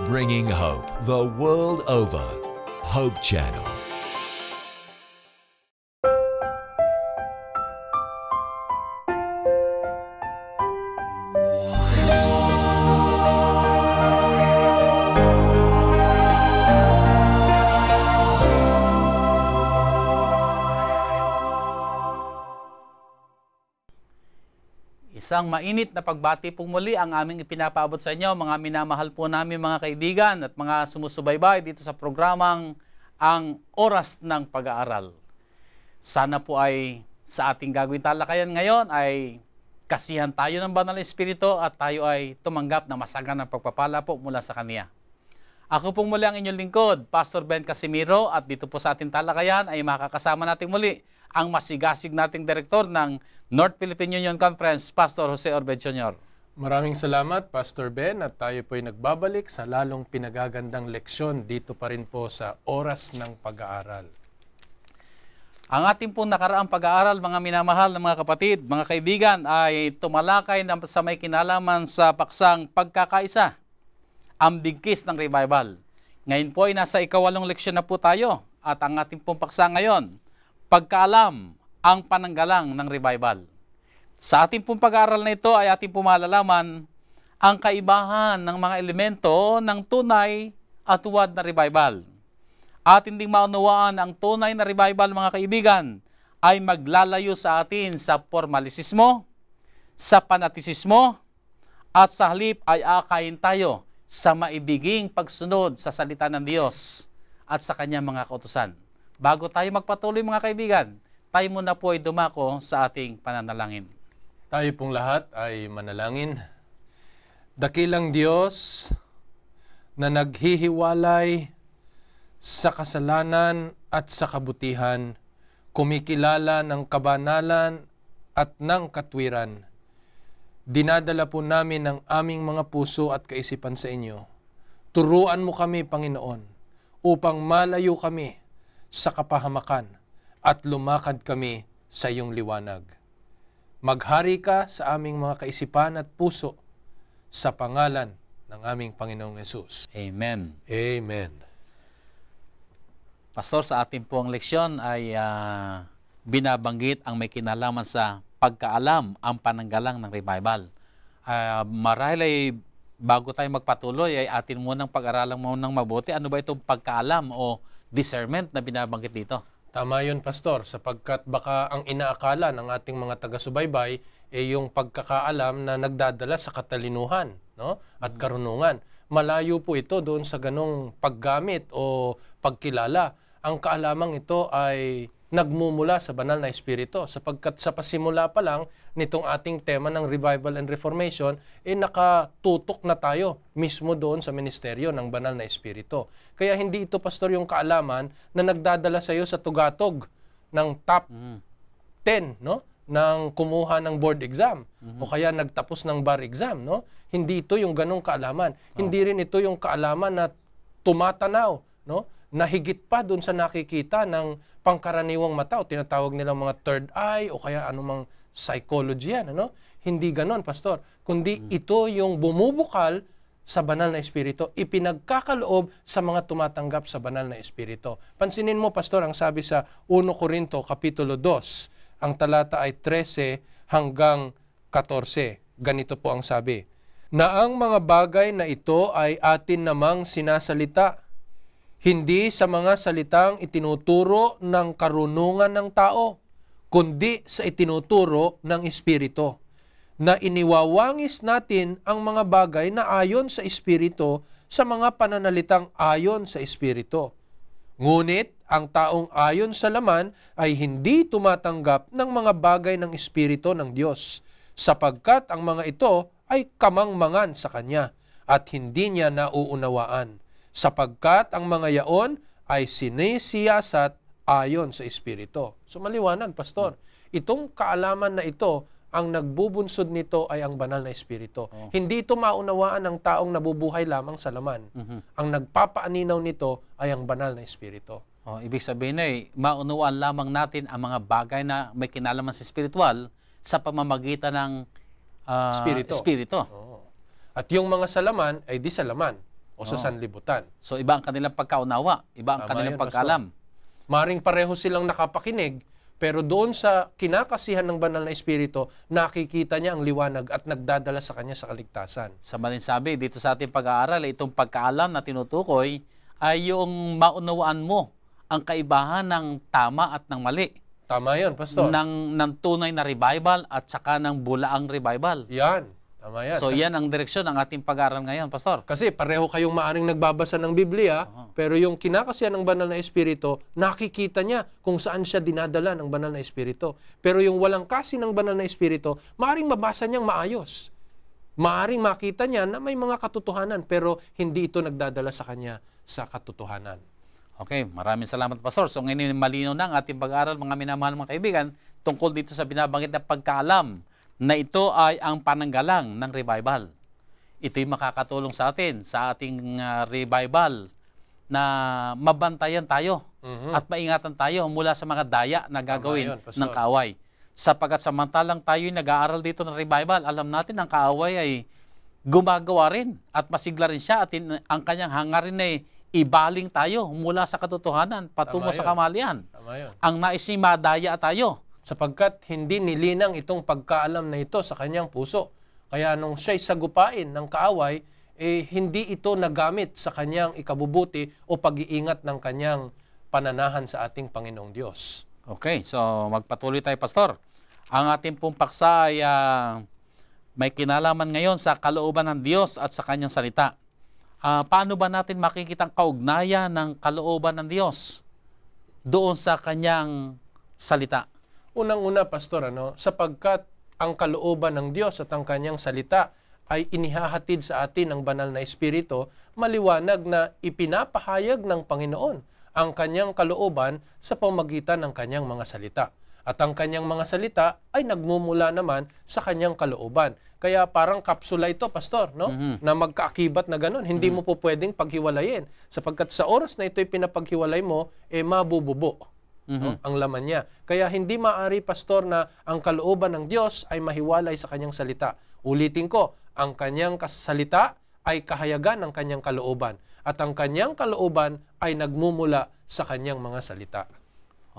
bringing hope the world over. Hope Channel. Isang mainit na pagbati pong muli ang aming ipinapaabot sa inyo, mga minamahal po namin mga kaibigan at mga sumusubaybay dito sa programang Ang Oras ng Pag-aaral. Sana po ay sa ating gagawin talakayan ngayon ay kasihan tayo ng Banal na Espiritu at tayo ay tumanggap na masaganang pagpapala po mula sa Kanya. Ako pong muli ang inyong lingkod, Pastor Ben Casimiro, at dito po sa ating talakayan ay makakasama natin muli ang masigasig nating direktor ng North Philippine Union Conference, Pastor Jose Orbed Jr. Maraming salamat, Pastor Ben, at tayo po ay nagbabalik sa lalong pinagagandang leksyon dito pa rin po sa Oras ng Pag-aaral. Ang ating pong nakaraang pag-aaral, mga minamahal na mga kapatid, mga kaibigan, ay tumalakay sa may kinalaman sa paksang pagkakaisa, ang bigkis ng revival. Ngayon po ay nasa ikawalong leksyon na po tayo, at ang ating pong paksa ngayon, pagkaalam ang pananggalang ng revival. Sa ating pong pag-aaral na ito ay ating pong malalaman ang kaibahan ng mga elemento ng tunay at tuwad na revival. At hindi maunawaan ang tunay na revival, mga kaibigan, ay maglalayo sa atin sa formalisismo, sa panatisismo, at sa halip ay akayin tayo sa maibiging pagsunod sa salita ng Diyos at sa Kanyang mga kautusan. Bago tayo magpatuloy, mga kaibigan, tayo muna po ay dumako sa ating pananalangin. Tayo pong lahat ay manalangin. Dakilang Diyos na naghihiwalay sa kasalanan at sa kabutihan, kumikilala ng kabanalan at ng katwiran. Dinadala po namin ang aming mga puso at kaisipan sa inyo. Turuan mo kami, Panginoon, upang malayo kami sa kapahamakan at lumakad kami sa iyong liwanag. Maghari ka sa aming mga kaisipan at puso sa pangalan ng aming Panginoong Yesus. Amen. Amen. Pastor, sa ating pong leksyon ay binabanggit ang may kinalaman sa pagkaalam ang pananggalang ng revival. Marahil ay bago tayo magpatuloy ay atin munang pag-aralan munang mabuti. Ano ba itong pagkaalam o discernment na binabanggit dito? Tama yun, Pastor, sapagkat baka ang inaakala ng ating mga taga-subaybay ay yung pagkakaalam na nagdadala sa katalinuhan, no? At karunungan. Malayo po ito doon sa ganong paggamit o pagkilala. Ang kaalamang ito ay nagmumula sa banal na espiritu, sapagkat sa pasimula pa lang nitong ating tema ng Revival and Reformation, nakatutok na tayo mismo doon sa ministeryo ng banal na espiritu. Kaya hindi ito, Pastor, yung kaalaman na nagdadala sa iyo sa tugatog ng top 10, no? Nang kumuha ng board exam o kaya nagtapos ng bar exam, no? Hindi ito yung ganong kaalaman. Hindi rin ito yung kaalaman na tumatanaw, no? Na higit pa doon sa nakikita ng pangkaraniwang mata o tinatawag nilang mga third eye o kaya anumang psychology yan, ano? Hindi ganon, Pastor. Kundi ito yung bumubukal sa banal na espiritu, ipinagkakaloob sa mga tumatanggap sa banal na espiritu. Pansinin mo, Pastor, ang sabi sa 1 Corinto Kapitulo 2, ang talata ay 13 hanggang 14. Ganito po ang sabi, na ang mga bagay na ito ay atin namang sinasalita, hindi sa mga salitang itinuturo ng karunungan ng tao, kundi sa itinuturo ng Espiritu, na iniwawangis natin ang mga bagay na ayon sa Espiritu sa mga pananalitang ayon sa Espiritu. Ngunit ang taong ayon sa laman ay hindi tumatanggap ng mga bagay ng Espiritu ng Diyos, sapagkat ang mga ito ay kamangmangan sa Kanya at hindi niya nauunawaan, sapagkat ang mga yaon ay sinisiyasat ayon sa Espiritu. So maliwanag, Pastor. Itong kaalaman na ito, ang nagbubunsod nito ay ang banal na Espiritu. Hindi ito maunawaan ng taong nabubuhay lamang sa laman. Ang nagpapaaninaw nito ay ang banal na Espiritu. Ibig sabihin ay maunawaan lamang natin ang mga bagay na may kinalaman sa spiritual sa pamamagitan ng Espiritu. At yung mga sa laman ay di sa laman, o sa sanlibutan. So iba ang kanilang pagkaunawa, iba ang Tama kanilang yun, pagkaalam. Maring pareho silang nakapakinig, pero doon sa kinakasihan ng banal na Espiritu, nakikita niya ang liwanag at nagdadala sa kanya sa kaligtasan. Sa malinsabi, dito sa ating pag-aaral, itong pagkaalam na tinutukoy ay yung maunawaan mo ang kaibahan ng tama at ng mali. Tama yun, Pastor. Ng tunay na revival at saka ng bulaang revival. Yan. Tama yan. So yan ang direksyon ng ating pag-aaral ngayon, Pastor. Kasi pareho kayong maaring nagbabasa ng Biblia, pero yung kinakasihan ng banal na Espiritu, nakikita niya kung saan siya dinadala ng banal na Espiritu. Pero yung walang kasi ng banal na Espiritu, maaring mabasa niyang maayos. Maaring makita niya na may mga katotohanan, pero hindi ito nagdadala sa kanya sa katotohanan. Okay, maraming salamat, Pastor. So ngayon malinaw na ang ating pag-aaral, mga minamahal mga kaibigan, tungkol dito sa binabanggit na pagkaalam na ito ay ang pananggalang ng revival. Ito'y makakatulong sa atin, sa ating revival, na mabantayan tayo at maingatan tayo mula sa mga daya na gagawin ng kaaway. Sapagkat samantalang tayo'y nag-aaral dito ng revival, alam natin ang kaaway ay gumagawa rin at masigla rin siya at ang kanyang hangarin ay ibaling tayo mula sa katotohanan patungo sa kamalian. Ang nais niya madaya tayo. Sapagkat hindi nilinang itong pagkaalam na ito sa kanyang puso. Kaya nung siya'y sagupain ng kaaway, hindi ito nagamit sa kanyang ikabubuti o pag-iingat ng kanyang pananahan sa ating Panginoong Diyos. Okay, so magpatuloy tayo, Pastor. Ang ating pong paksa ay may kinalaman ngayon sa kalooban ng Diyos at sa kanyang salita. Paano ba natin makikita ang kaugnayan ng kalooban ng Diyos doon sa kanyang salita? Unang-una, Pastor, sapagkat ang kalooban ng Diyos at ang kanyang salita ay inihahatid sa atin ng banal na Espiritu, maliwanag na ipinapahayag ng Panginoon ang kanyang kalooban sa pamamagitan ng kanyang mga salita. At ang kanyang mga salita ay nagmumula naman sa kanyang kalooban. Kaya parang kapsula ito, Pastor, na magkaakibat na gano'n. Hindi mo po pwedeng paghiwalayin. Sapagkat sa oras na ito'y pinapaghiwalay mo, mabububo ang laman niya. Kaya hindi maaari, Pastor, na ang kalooban ng Diyos ay mahiwalay sa kanyang salita. Ulitin ko, ang kanyang salita ay kahayagan ng kanyang kalooban. At ang kanyang kalooban ay nagmumula sa kanyang mga salita.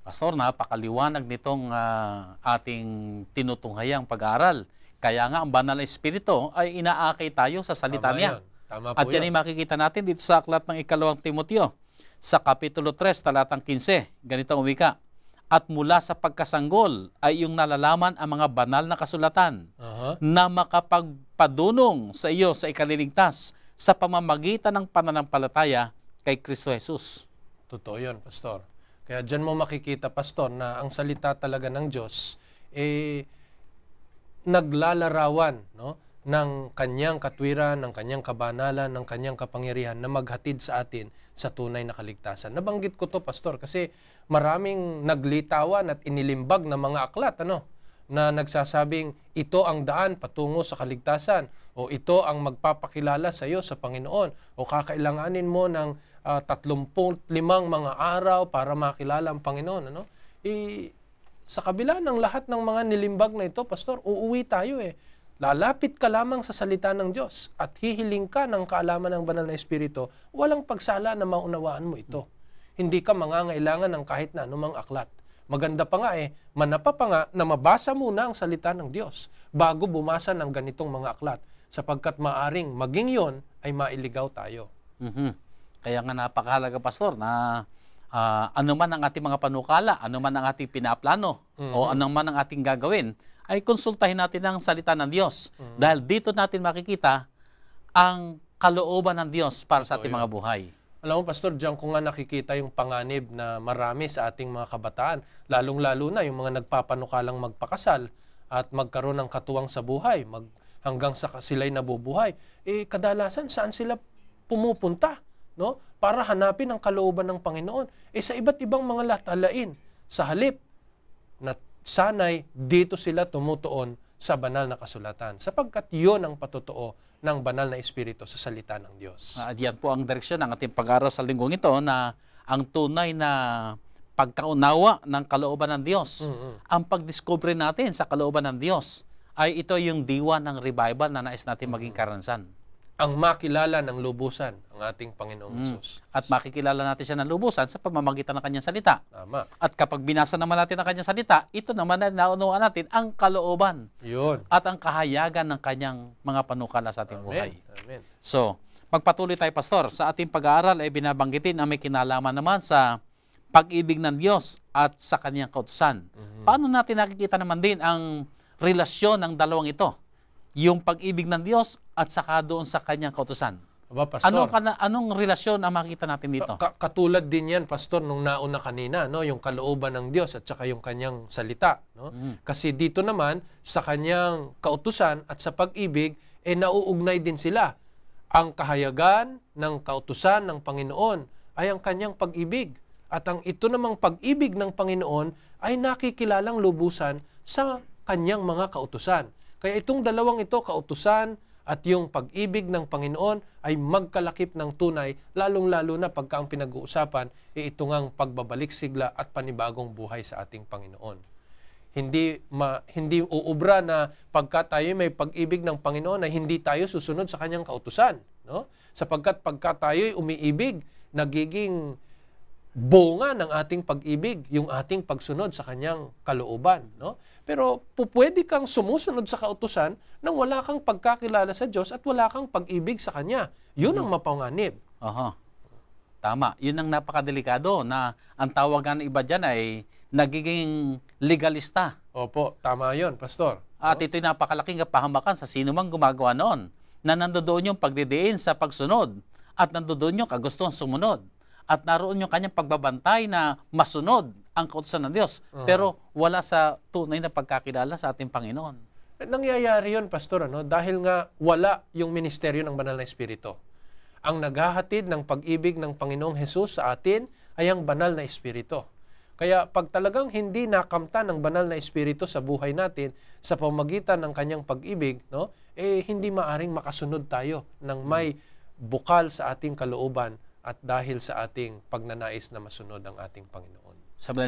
Pastor, napakaliwanag nitong ating tinutunghayang pag-aaral. Kaya nga ang banal na Espiritu ay inaakay tayo sa salita niya. Tama At yan ay makikita natin dito sa aklat ng ikalawang Timoteo, sa Kapitulo 3, talatang 15. Ganito ang wika. At mula sa pagkasanggol ay iyong nalalaman ang mga banal na kasulatan na makapagpadunong sa iyo sa ikaliligtas sa pamamagitan ng pananampalataya kay Kristo Jesus. Totoo yun, Pastor. Kaya dyan mo makikita, Pastor, na ang salita talaga ng Diyos naglalarawan ng kanyang katwiran, ng kanyang kabanalan, ng kanyang kapangyarihan na maghatid sa atin sa tunay na kaligtasan. Nabanggit ko to, Pastor, kasi maraming naglitawan at inilimbag na mga aklat na nagsasabing ito ang daan patungo sa kaligtasan o ito ang magpapakilala sa iyo sa Panginoon o kakailanganin mo ng 35 mga araw para makilala ang Panginoon. Sa kabila ng lahat ng mga nilimbag na ito, Pastor, uuwi tayo Lalapit ka lamang sa salita ng Diyos at hihiling ka ng kaalaman ng banal na Espiritu, walang pagsala na maunawaan mo ito. Hindi ka mangangailangan ng kahit na anumang aklat. Maganda pa nga manapa pa nga na mabasa muna ang salita ng Diyos bago bumasa ng ganitong mga aklat, sapagkat maaring maging yon ay mailigaw tayo. Kaya nga napakahalaga, Pastor, na ano man ang ating mga panukala, ano man ang ating pinaplano, o ano man ang ating gagawin, ay konsultahin natin ang salita ng Diyos. Dahil dito natin makikita ang kalooban ng Diyos para sa ating mga buhay. Alam mo, Pastor, diyan ko nga nakikita yung panganib na marami sa ating mga kabataan, lalong-lalo na yung mga nagpapanukalang magpakasal at magkaroon ng katuwang sa buhay, hanggang sa sila'y nabubuhay. Kadalasan, saan sila pumupunta? Para hanapin ang kalooban ng Panginoon. Sa iba't ibang mga latalain. Sa halip na sanay dito sila tumutuon sa banal na kasulatan. Sapagkat yon ang patotoo ng banal na Espiritu sa salita ng Diyos. Diyan po ang direksyon ng ating pag-aaral sa linggong ito na ang tunay na pagkaunawa ng kalooban ng Diyos. Ang pagdiscover natin sa kalooban ng Diyos ay ito yung diwa ng revival na nais natin maging karansan. Ang makilala ng lubusan ang ating Panginoong Hesus. At makikilala natin siya ng lubusan sa pamamagitan ng kanyang salita. Tama. At kapag binasa naman natin ang kanyang salita, ito naman na naunawaan natin ang kalooban Yun. at ang kahayagan ng kanyang mga panukala sa ating buhay. Amen. So, magpatuloy tayo, Pastor. Sa ating pag-aaral ay binabanggitin ang may kinalaman naman sa pag-ibig ng Diyos at sa kanyang kautusan. Paano natin nakikita naman din ang relasyon ng dalawang ito? Yung pag-ibig ng Diyos at saka doon sa kanyang kautusan. Aba, Pastor. Anong relasyon ang makikita natin dito? Katulad din yan, Pastor, nung nauna kanina, no? Yung kalooban ng Diyos at saka yung kanyang salita. No? Kasi dito naman, sa kanyang kautusan at sa pag-ibig, nauugnay din sila. Ang kahayagan ng kautusan ng Panginoon ay ang kanyang pag-ibig. At ang ito namang pag-ibig ng Panginoon ay nakikilalang lubusan sa kanyang mga kautusan. Kaya itong dalawang ito, kautusan at yung pag-ibig ng Panginoon, ay magkalakip ng tunay, lalong-lalo na pagka ang pinag-uusapan ito ngang pagbabalik sigla at panibagong buhay sa ating Panginoon. Hindi uubra na pagka tayo may pag-ibig ng Panginoon na hindi tayo susunod sa kanyang kautusan. No? Sapagkat pagka tayo umiibig, nagiging bunga ng ating pag-ibig, yung ating pagsunod sa kanyang kalooban. No? Pero pwede kang sumusunod sa kautusan nang wala kang pagkakilala sa Diyos at wala kang pag-ibig sa Kanya. Yun ang mapanganib. Tama. Yun ang napakadelikado na ang tawagan ng iba dyan ay nagiging legalista. Opo, tama yun, Pastor. At ito'y napakalaking kapahamakan sa sino mang gumagawa noon na nandoon yung pagdidiin sa pagsunod at nandoon yung kagustuhan sumunod. At naroon yung kanyang pagbabantay na masunod ang kautusan ng Diyos. Pero wala sa tunay na pagkakilala sa ating Panginoon. Nangyayari yun, Pastor, dahil nga wala yung ministeryo ng Banal na Espiritu. Ang naghahatid ng pag-ibig ng Panginoong Hesus sa atin ay ang Banal na Espiritu. Kaya pag talagang hindi nakamtan ng Banal na Espiritu sa buhay natin sa pamamagitan ng kanyang pag-ibig, hindi maaring makasunod tayo ng may bukal sa ating kalooban at dahil sa ating pagnanais na masunod ang ating Panginoon.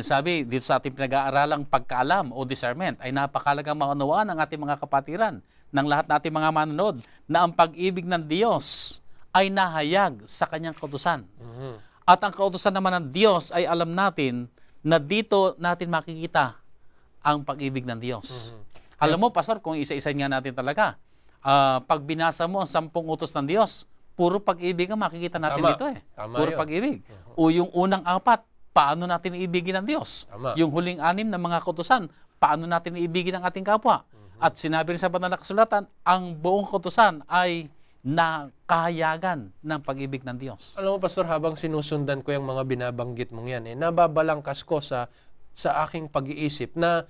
Sabi, dito sa ating pinag-aaralang pagkaalam o discernment ay napakalagang maunawaan ng ating mga kapatiran, ng lahat nating mga manonood, na ang pag-ibig ng Diyos ay nahayag sa kanyang kautusan. At ang kautusan naman ng Diyos ay alam natin na dito natin makikita ang pag-ibig ng Diyos. Alam mo, Pastor, kung isa-isa nga natin talaga, pag binasa mo ang 10 utos ng Diyos, puro pag-ibig ang makikita natin dito Puro pag-ibig. O yung unang 4, paano natin iibigin ang Diyos? Tama. Yung huling 6 na mga kautusan, paano natin iibigin ang ating kapwa? At sinabi rin sa Banal na Kasulatan, ang buong kautusan ay nakahayagan ng pag-ibig ng Diyos. Alam mo, Pastor, habang sinusundan ko yung mga binabanggit mong yan, nababalangkas ko sa aking pag-iisip na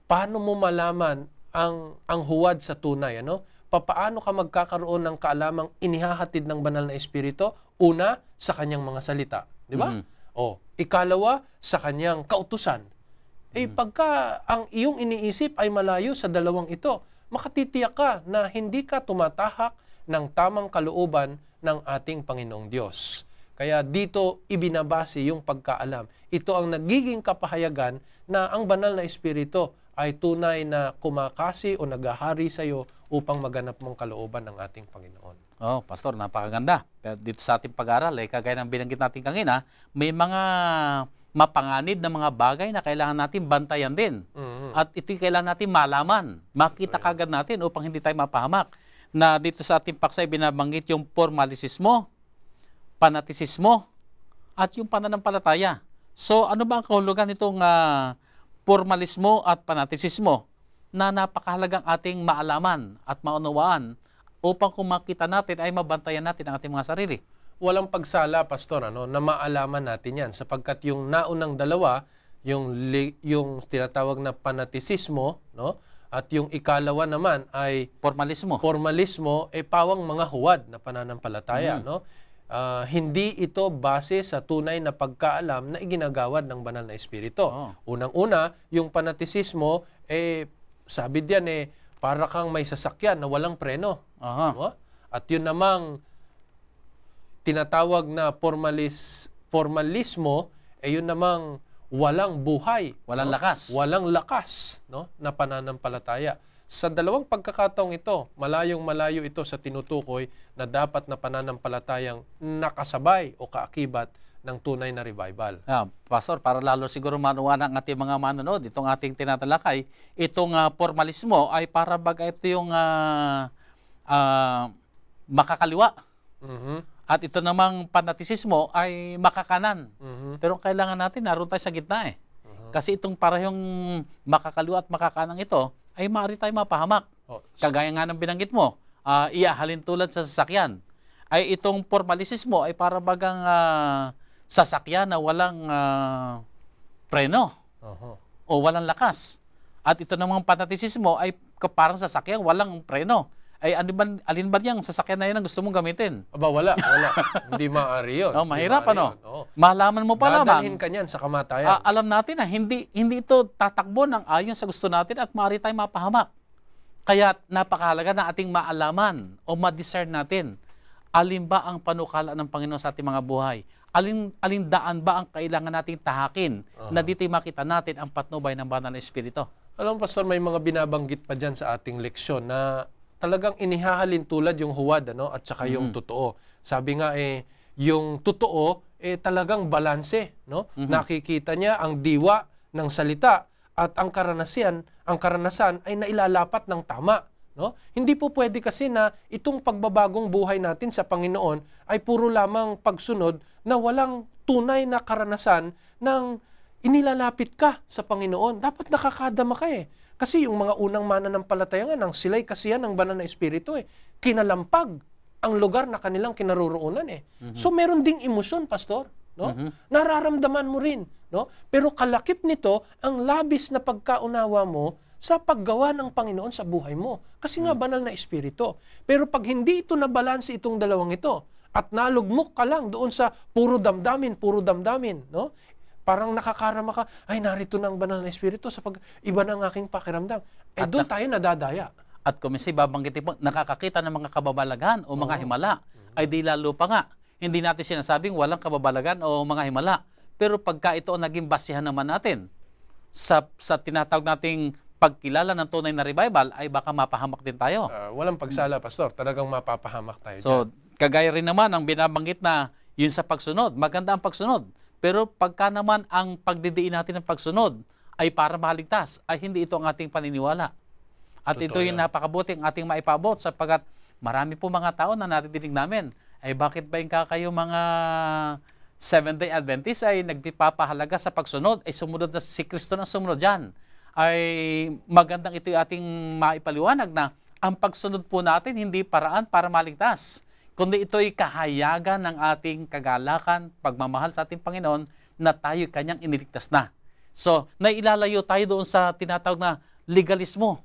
paano mo malaman ang huwad sa tunay, paano ka magkakaroon ng kaalamang inihahatid ng Banal na Espiritu? Una, sa kanyang mga salita. Di ba? Ikalawa, sa kanyang kautusan. Pagka ang iyong iniisip ay malayo sa dalawang ito, makatitiyak ka na hindi ka tumatahak ng tamang kalooban ng ating Panginoong Diyos. Kaya dito ibinabase yung pagkaalam. Ito ang nagiging kapahayagan na ang Banal na Espiritu ay tunay na kumakasi o naghahari sa iyo upang maganap mong kalooban ng ating Panginoon. Pastor, napakaganda. Pero dito sa ating pag-aaral, kagaya ng binanggit natin kanina, may mga mapanganib na mga bagay na kailangan natin bantayan din. At ito'y kailangan natin malaman. Makita kagad natin upang hindi tayo mapahamak. Na dito sa ating paksa binabanggit yung formalisismo, panatisismo, at yung pananampalataya. So, ano ba ang kahulugan nitong formalismo at panatisismo na napakahalagang ating maalaman at maunawaan upang kung makita natin ay mabantayan natin ang ating mga sarili? Walang pagsala, Pastor, na maalaman natin yan. Sapagkat yung naunang dalawa, yung tinatawag na panatisismo, at yung ikalawa naman ay formalismo, pawang mga huwad na pananampalataya. Hindi ito base sa tunay na pagkaalam na iginagawad ng Banal na Espiritu. Unang-una, yung panatisismo, sabi diyan, para kang may sasakyan na walang preno. At yun namang tinatawag na formalismo, yun namang walang buhay. Walang lakas. Walang lakas, na pananampalataya. Sa dalawang pagkakataong ito, malayong-malayo ito sa tinutukoy na dapat na pananampalatayang nakasabay o kaakibat ng tunay na revival. Pastor, para lalo siguro manuwa ng ating mga manonood, itong ating tinatalakay, itong formalismo ay para baga ito yung makakaliwa. At ito namang panatisismo ay makakanan. Pero kailangan natin, naroon tayo sa gitna eh. Kasi itong parehong makakaliwa at makakanang ito, ay maaari tayo mapahamak. Kagaya nga ng binanggit mo, iahalin tulad sa sasakyan. Ay itong formalisismo ay para bagang sasakyan na walang preno o walang lakas. At ito namang panatisismo ay parang sasakyan walang preno. Ay alin ba niyang sasakyan na yun ang gusto mong gamitin? Aba, wala. Hindi maaari yun. Mahirap ano? Malaman mo pa lamang. Dadalhin ka niyan sa kamatayan. Alam natin na hindi ito tatakbo ng ayon sa gusto natin at maaari tayong mapahamak. Kaya napakahalaga na ating maalaman o ma-discern natin alin ba ang panukala ng Panginoon sa ating mga buhay. Alin daan ba ang kailangan nating tahakin na dito'y makita natin ang patnubay ng banal na Espiritu. Alam mo, Pastor, may mga binabanggit pa dyan sa ating leksyon na talagang inihahalin tulad yung huwad at saka yung totoo. Sabi nga yung totoo talagang balanse, no? Nakikita niya ang diwa ng salita at ang karanasan ay nailalapat ng tama, no? Hindi po pwede kasi na itong pagbabagong buhay natin sa Panginoon ay puro lamang pagsunod na walang tunay na karanasan ng inilalapit ka sa Panginoon. Dapat nakakadama ka eh. Kasi yung mga unang mananampalataya nga nang sila'y kasiyan ng banal na Espiritu kinalampag ang lugar na kanilang kinaroroonan So meron ding emosyon, Pastor, no? Nararamdaman mo rin, no? Pero kalakip nito ang labis na pagkaunawa mo sa paggawa ng Panginoon sa buhay mo. Kasi nga banal na Espiritu. Pero pag hindi ito nabalanse itong dalawang ito at nalugmok ka lang doon sa puro damdamin, no? Parang nakakarama ka, ay narito na ang banal na Espiritu sa iba ng aking pakiramdam. Doon tayo nadadaya. At kung minsan babanggitin po, nakakakita ng mga kababalagan o mga himala, ay di lalo pa nga. Hindi natin sinasabing walang kababalagan o mga himala. Pero pagka ito ang naging basihan naman natin sa tinatawag nating pagkilala ng tunay na revival, ay baka mapahamak din tayo. Walang pagsala, Pastor. Talagang mapapahamak tayo So, kagaya rin naman ang binabanggit na yun sa pagsunod. Maganda ang pagsunod. Pero pagka naman ang pagdidiin natin ng pagsunod ay para maligtas, ay hindi ito ang ating paniniwala. At ito yung napakabuti ang ating maipabot sapagkat marami po mga tao na natidinig namin, ay bakit ba kayo mga Seventh-day Adventist ay nagpapahalaga sa pagsunod, ay sumunod na si Kristo na sumunod dyan. Ay magandang ito yung ating maipaliwanag na ang pagsunod po natin hindi paraan para maligtas, kundi ito'y kahayagan ng ating kagalakan, pagmamahal sa ating Panginoon na tayo kanyang iniligtas na. So, nailalayo tayo doon sa tinatawag na legalismo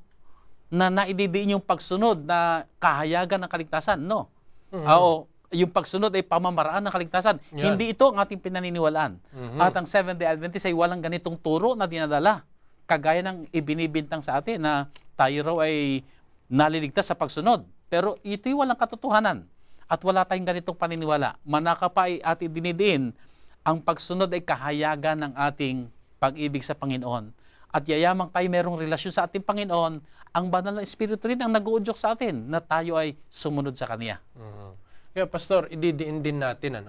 na naididiin yung pagsunod na kahayagan ng kaligtasan. No? O yung pagsunod ay pamamaraan ng kaligtasan. Yan. Hindi ito ang ating pinaniniwalaan. At ang Seventh-day Adventist ay walang ganitong turo na dinadala. Kagaya ng ibinibintang sa atin na tayo raw ay naliligtas sa pagsunod. Pero ito'y walang katotohanan. At wala tayong ganitong paniniwala. Manaka pa ay ating dinidiin, ang pagsunod ay kahayagan ng ating pag-ibig sa Panginoon. At yayamang tayo merong relasyon sa ating Panginoon, ang banal na Espiritu rin ang nag-uudyok sa atin na tayo ay sumunod sa Kanya. Kaya, Pastor, ididiin din natin,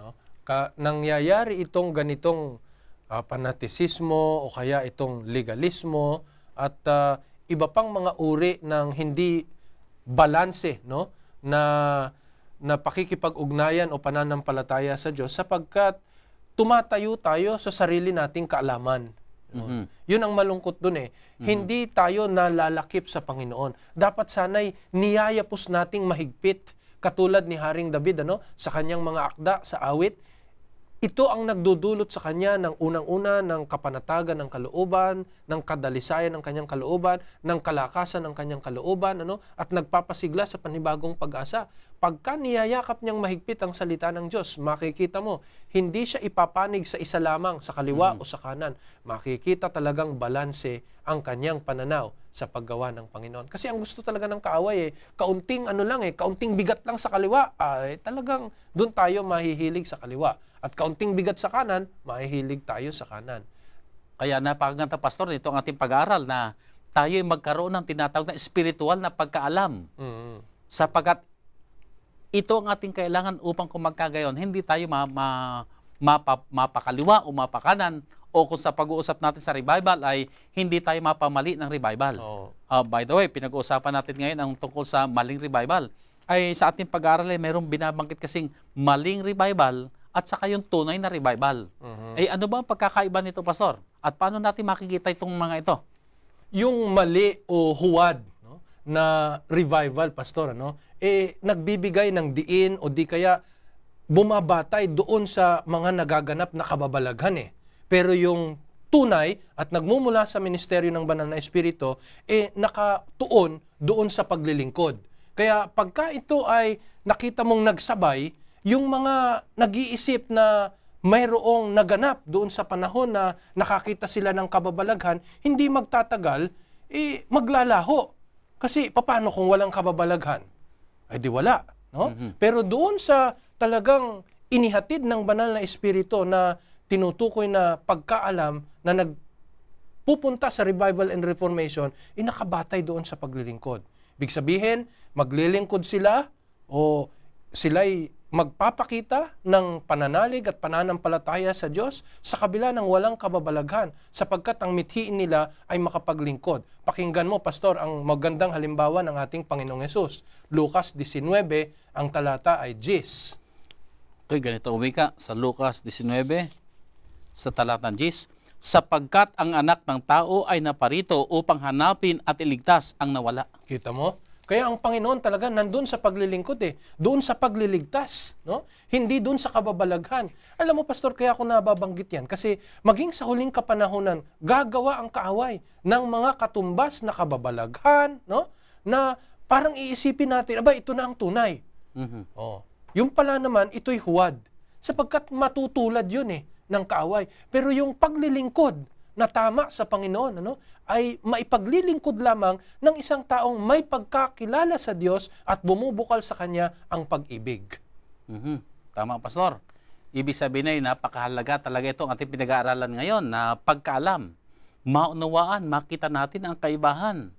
nangyayari itong ganitong panatisismo o kaya itong legalismo at iba pang mga uri ng hindi balanse, no? na pakikipag-ugnayan o pananampalataya sa Diyos sapagkat tumatayo tayo sa sarili nating kaalaman. Yun ang malungkot dun Hindi tayo nalalakip sa Panginoon. Dapat sana'y niyayapos nating mahigpit katulad ni Haring David sa kanyang mga akda sa awit. Ito ang nagdudulot sa kanya ng unang-una ng kapanatagan ng kalooban, ng kadalisayan ng kanyang kalooban, ng kalakasan ng kanyang kalooban, at nagpapasigla sa panibagong pag-asa. Pagka niyayakap niyang mahigpit ang salita ng Diyos, makikita mo, hindi siya ipapanig sa isa lamang, sa kaliwa o sa kanan. Makikita talagang balanse ang kanyang pananaw sa paggawa ng Panginoon. Kasi ang gusto talaga ng kaaway, kaunting kaunting bigat lang sa kaliwa, talagang doon tayo mahihilig sa kaliwa. At kaunting bigat sa kanan, mahihilig tayo sa kanan. Kaya napakaganda, Pastor, ito ang ating pag-aaral na tayo ay magkaroon ng tinatawag na spiritual na pagkaalam. Sapagkat ito ang ating kailangan upang kung magkagayon, hindi tayo mapakaliwa o mapakanan, o kung sa pag-uusap natin sa revival ay hindi tayo mapamali ng revival. By the way, pinag-uusapan natin ngayon ang tungkol sa maling revival. Ay sa ating pag-aaral ay mayroong binabanggit kasing maling revival at saka yung tunay na revival. Ano ba ang pagkakaiba nito, Pastor? At paano natin makikita itong mga ito? Yung mali o huwad, no, na revival, Pastor, nagbibigay ng diin o di kaya bumabatay doon sa mga nagaganap na kababalaghan. Pero yung tunay at nagmumula sa ministeryo ng Banal na Espiritu, nakatuon doon sa paglilingkod. Kaya pagka ito ay nakita mong nagsabay, yung mga nag-iisip na mayroong naganap doon sa panahon na nakakita sila ng kababalaghan, hindi magtatagal, maglalaho. Kasi paano kung walang kababalaghan? Ay di wala. No? Pero doon sa talagang inihatid ng Banal na Espiritu na tinutukoy na pagkaalam na nagpupunta sa revival and reformation, nakabatay doon sa paglilingkod. Ibig sabihin, maglilingkod sila o sila'y magpapakita ng pananalig at pananampalataya sa Diyos sa kabila ng walang kababalaghan sapagkat ang mithiin nila ay makapaglingkod. Pakinggan mo, Pastor, ang magandang halimbawa ng ating Panginoong Hesus. Lucas 19, ang talata ay 10. Okay, ganito umika sa Lucas 19, sa talatang 10, sapagkat ang anak ng tao ay naparito upang hanapin at iligtas ang nawala. Kita mo? Kaya ang Panginoon talaga nandun sa paglilingkod doon sa pagliligtas, no? Hindi doon sa kababalaghan. Alam mo, Pastor, kaya ako nababanggit yan kasi maging sa huling kapanahunan, gagawa ang kaaway ng mga katumbas na kababalaghan, no? Na parang iisipin natin, ito na ang tunay. Yung pala naman, ito'y huwad. Sapagkat matutulad yun ng kaaway. Pero yung paglilingkod na tama sa Panginoon, ay maipaglilingkod lamang ng isang taong may pagkakilala sa Diyos at bumubukal sa Kanya ang pag-ibig. Tama, Pastor. Ibig sabihin ay napakahalaga talaga itong ating pinag-aaralan ngayon na pagkaalam. Maunawaan, makita natin ang kaibahan.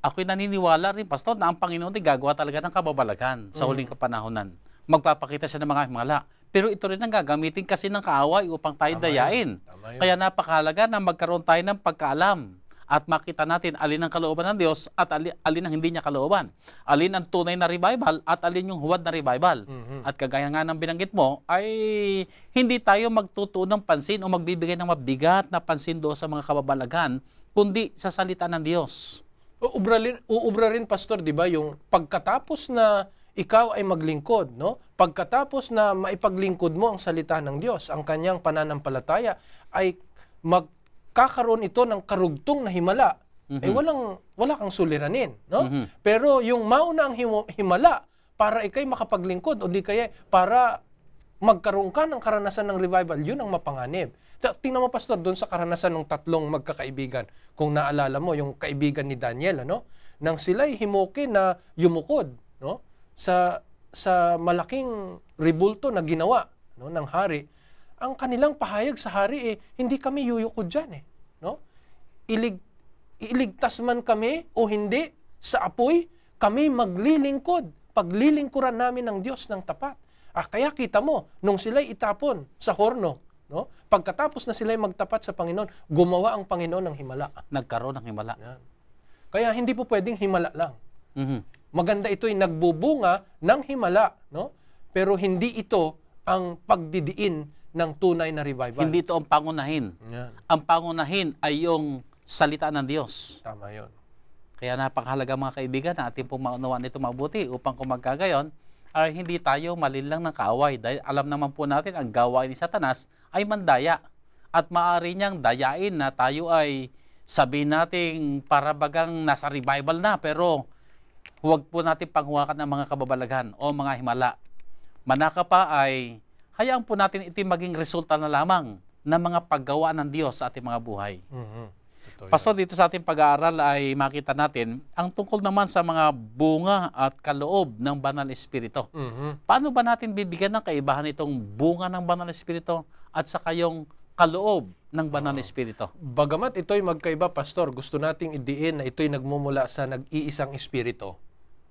Ako'y naniniwala rin, Pastor, na ang Panginoon ay gagawa talaga ng kababalaghan sa huling kapanahonan. Magpapakita siya ng mga himala. Pero ito rin ang gagamitin kasi ng kaaway upang tayo dayain. Kaya napakahalaga na magkaroon tayo ng pagkaalam at makita natin alin ang kalooban ng Diyos at alin ang hindi niya kalooban. Alin ang tunay na revival at alin yung huwad na revival. At kagaya nga ng binanggit mo, ay hindi tayo magtutuon ng pansin o magbibigay ng mabigat na pansin doon sa mga kababalaghan, kundi sa salita ng Diyos. Uubra rin, Pastor, di ba, yung pagkatapos na ikaw ay maglingkod, no? Pagkatapos na maipaglingkod mo ang salita ng Diyos, ang kanyang pananampalataya, ay magkakaroon ito ng karugtong na himala. Wala kang suliranin, no? Pero yung mauna ang himala para ikay makapaglingkod o di kaya para magkaroon ka ng karanasan ng revival, yun ang mapanganib. Tingnan mo, Pastor, doon sa karanasan ng tatlong magkakaibigan. Kung naalala mo, yung kaibigan ni Daniel, nang sila'y himuki na yumukod, no? Sa malaking ribulto na ginawa, no, ng hari, ang kanilang pahayag sa hari hindi kami yuyukod dyan. No? Iligtas man kami o hindi sa apoy, kami maglilingkod. Paglilingkuran namin ng Diyos ng tapat. Kaya kita mo, nung sila'y itapon sa horno, no, pagkatapos na sila'y magtapat sa Panginoon, gumawa ang Panginoon ng himala. Nagkaroon ng himala. Yan. Kaya hindi po pwedeng himala lang. Maganda ito'y nagbubunga ng himala, no? Pero hindi ito ang pagdidiin ng tunay na revival. Hindi ito ang pangunahin. Yan. Ang pangunahin ay yung salita ng Diyos. Tama yun. Kaya napakahalaga, mga kaibigan, na ating pong maunawaan ito mabuti upang kung magkagayon, ay hindi tayo malinlang ng kaaway. Dahil alam naman po natin, ang gawain ni Satanas ay mandaya. At maaari niyang dayain na tayo ay sabihin natin para bagang nasa revival na, pero huwag po natin panghuwakan ng mga kababalaghan o mga himala. Manaka pa ay hayaan po natin ito maging resulta na lamang ng mga paggawa ng Diyos sa ating mga buhay. Pastor, dito sa ating pag-aaral ay makita natin ang tungkol naman sa mga bunga at kaloob ng Banal Espiritu. Paano ba natin bibigyan ng kaibahan itong bunga ng Banal Espiritu at saka yung kaloob ng banal na Espiritu. Bagamat ito'y magkaiba, Pastor, gusto nating idiin na ito'y nagmumula sa nag-iisang Espiritu.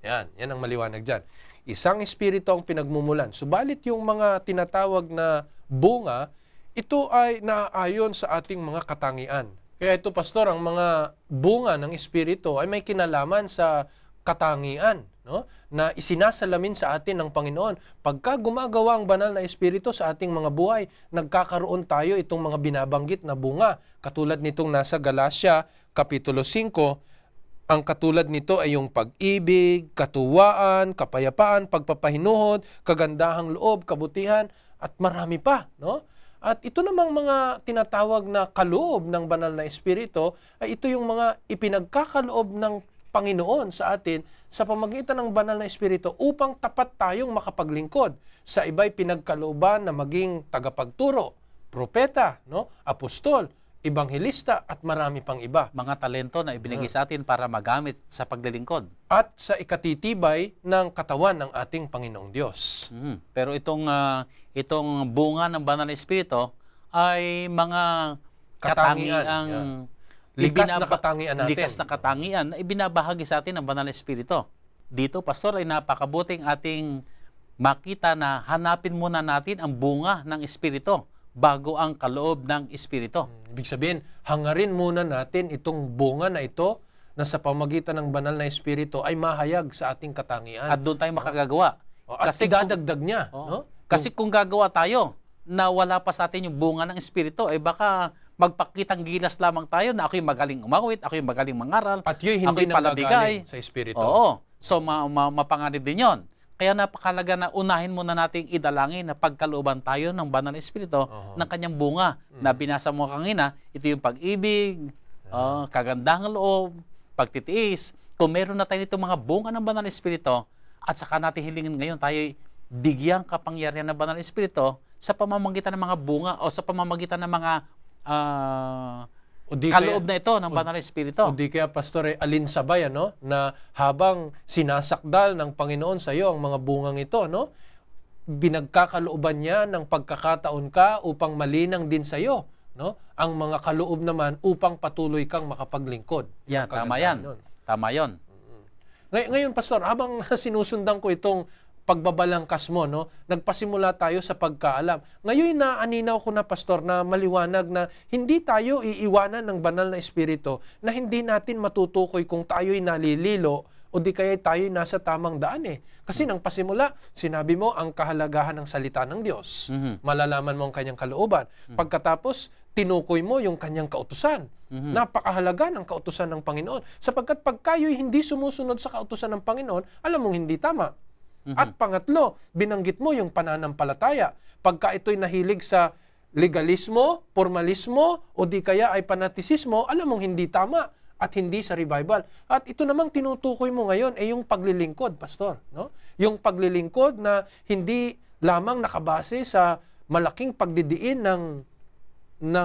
Yan ang maliwanag dyan. Isang Espiritu ang pinagmumulan. Subalit yung mga tinatawag na bunga, ito ay naaayon sa ating mga katangian. Kaya ito, Pastor, ang mga bunga ng Espiritu ay may kinalaman sa katangian, no? Na isinasalamin sa atin ng Panginoon. Pagka gumagawa ang banal na Espiritu sa ating mga buhay, nagkakaroon tayo itong mga binabanggit na bunga. Katulad nitong nasa Galatia, Kapitulo 5, ang katulad nito ay yung pag-ibig, katuwaan, kapayapaan, pagpapahinuhod, kagandahang loob, kabutihan, at marami pa, no? At ito namang mga tinatawag na kaloob ng banal na Espiritu, ay ito yung mga ipinagkakaloob ng Panginoon sa atin sa pamagitan ng banal na Espiritu upang tapat tayong makapaglingkod. Sa iba'y pinagkalooban na maging tagapagturo, propeta, no? Apostol, ebanghelista, at marami pang iba. Mga talento na ibinigay sa atin para magamit sa paglilingkod. At sa ikatitibay ng katawan ng ating Panginoong Diyos. Pero itong bunga ng banal na Espiritu ay mga katangiang Likas na katangian natin. Likas na katangian na ibinabahagi sa atin ng banal na Espiritu. Dito, Pastor, ay napakabuting ating makita na hanapin muna natin ang bunga ng Espiritu bago ang kaloob ng Espiritu. Ibig sabihin, hangarin muna natin itong bunga na ito na sa pamagitan ng banal na Espiritu ay mahayag sa ating katangian. At doon tayo makagagawa. At idadagdag niya. No? Kasi kung gagawa tayo na wala pa sa atin yung bunga ng Espiritu, ay baka magpakitang gilas lamang tayo na ako'y magaling umawit, ako'y magaling mangaral, at yun hindi nanggagaling sa Espiritu. Oo. So, mapanganib din yun. Kaya napakalaga na unahin muna nating idalangin na pagkalooban tayo ng banal na Espiritu ng kanyang bunga na binasa mo kanina. Ito yung pag-ibig, kagandahang loob, pagtitiis. Kung meron na tayo nito mga bunga ng banal na Espiritu, at saka natin hilingin ngayon tayo bigyang kapangyarihan ng banal na Espiritu sa pamamagitan ng mga bunga o sa pamamagitan ng mga kaloob na ito ng banal na Espiritu. O di kaya, Pastor, alinsabay, ano, na habang sinasakdal ng Panginoon sa iyo ang mga bungang ito, no, binagkakalooban niya ng pagkakataon ka upang malinang din sa iyo, no, ang mga kaloob naman upang patuloy kang makapaglingkod. Yan, tama yan. Tama yan. Ngayon, Pastor, habang sinusundan ko itong pagbabalangkas mo, no, nagpasimula tayo sa pagkaalam. Ngayon naaninaw ko na, Pastor, na maliwanag na hindi tayo iiwanan ng banal na Espiritu, na hindi natin matutukoy kung tayo'y nalililo o di kaya tayo'y nasa tamang daan eh. Kasi nang pasimula, sinabi mo ang kahalagahan ng salita ng Diyos. Malalaman mo ang kanyang kalooban. Pagkatapos, tinukoy mo yung kanyang kautusan. Napakahalaga ng kautusan ng Panginoon. Sapagkat pag kayo'y hindi sumusunod sa kautusan ng Panginoon, alam mong hindi tama. At pangatlo, binanggit mo yung pananampalataya. Pagka ito'y nahilig sa legalismo, formalismo, o di kaya ay panatisismo, alam mong hindi tama at hindi sa revival. At ito namang tinutukoy mo ngayon ay yung paglilingkod, Pastor. No? Yung paglilingkod na hindi lamang nakabase sa malaking pagdidiin ng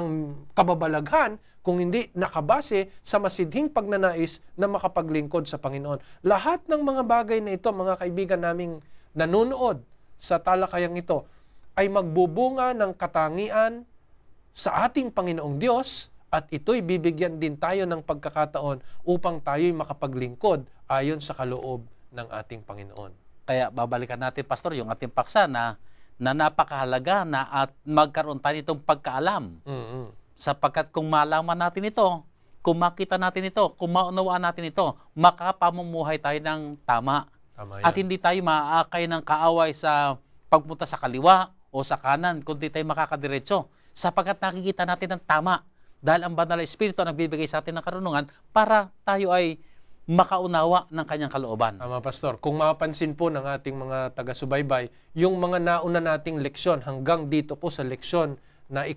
kababalaghan, kung hindi nakabase sa masidhing pagnanais na makapaglingkod sa Panginoon. Lahat ng mga bagay na ito, mga kaibigan naming nanonood sa talakayang ito, ay magbubunga ng katangian sa ating Panginoong Diyos, at ito'y bibigyan din tayo ng pagkakataon upang tayo'y makapaglingkod ayon sa kaloob ng ating Panginoon. Kaya babalikan natin, Pastor, yung ating paksa na napakahalaga na at magkaroon tayo nitong pagkaalam. Sapagkat kung malaman natin ito, kung makita natin ito, kung maunawaan natin ito, makapamumuhay tayo ng tama. At hindi tayo maaakay ng kaaway sa pagpunta sa kaliwa o sa kanan, kundi tayo makakadiretso. Sapagkat nakikita natin ang tama. Dahil ang banal na Espiritu ang nagbibigay sa atin ng karunungan para tayo ay makaunawa ng kanyang kalooban. Tama, Pastor. Kung mapansin po ng ating mga taga-subaybay, yung mga nauna nating leksyon hanggang dito po sa leksyon na 8,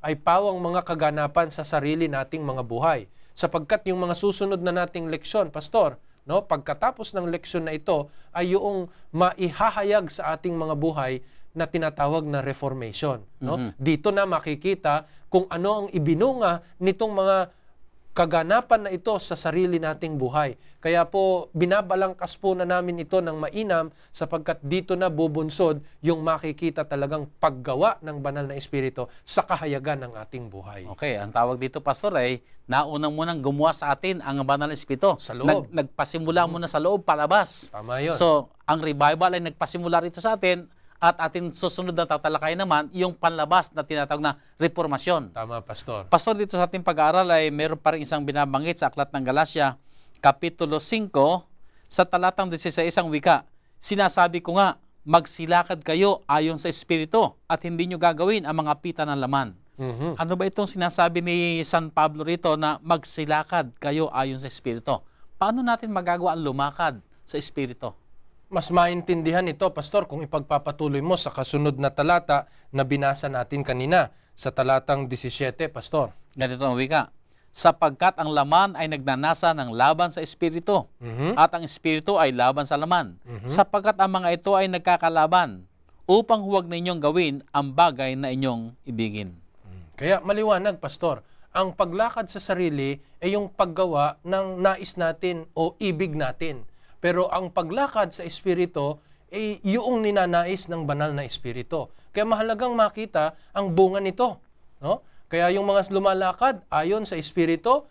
ay pawang mga kaganapan sa sarili nating mga buhay. Sapagkat yung mga susunod na nating leksyon, Pastor, no, pagkatapos ng leksyon na ito, ay yung maihahayag sa ating mga buhay na tinatawag na reformation. No? Dito na makikita kung ano ang ibinunga nitong mga kaganapan na ito sa sarili nating buhay. Kaya po, binabalangkas po na namin ito ng mainam sapagkat dito na bubunsod yung makikita talagang paggawa ng banal na Espiritu sa kahayagan ng ating buhay. Okay, ang tawag dito, Pastor, ay naunang munang gumawa sa atin ang banal na Espiritu. Sa loob. Nagpasimula muna sa loob, palabas. Tama yun. So, ang revival ay nagpasimula rito sa atin at ating susunod na tatalakay naman yung panlabas na tinatawag na reformasyon. Tama, Pastor. Pastor, dito sa ating pag-aaral ay meron pa rin isang binabanggit sa Aklat ng Galacia, Kapitulo 5, sa talatang 16 ang wika. Sinasabi ko nga, magsilakad kayo ayon sa Espiritu at hindi nyo gagawin ang mga pita ng laman. Ano ba itong sinasabi ni San Pablo rito na magsilakad kayo ayon sa Espiritu? Paano natin magagawa ang lumakad sa Espiritu? Mas maintindihan ito, Pastor, kung ipagpapatuloy mo sa kasunod na talata na binasa natin kanina, sa talatang 17, Pastor. Ganito ang wika. Sapagkat ang laman ay nagnanasa ng laban sa Espiritu, at ang Espiritu ay laban sa laman. Sapagkat ang mga ito ay nagkakalaban, upang huwag ninyong gawin ang bagay na inyong ibigin. Kaya maliwanag, Pastor, ang paglakad sa sarili ay yung paggawa ng nais natin o ibig natin. Pero ang paglakad sa Espiritu ay yung ninanais ng banal na Espiritu. Kaya mahalagang makita ang bunga nito. No? Kaya yung mga lumalakad ayon sa Espiritu,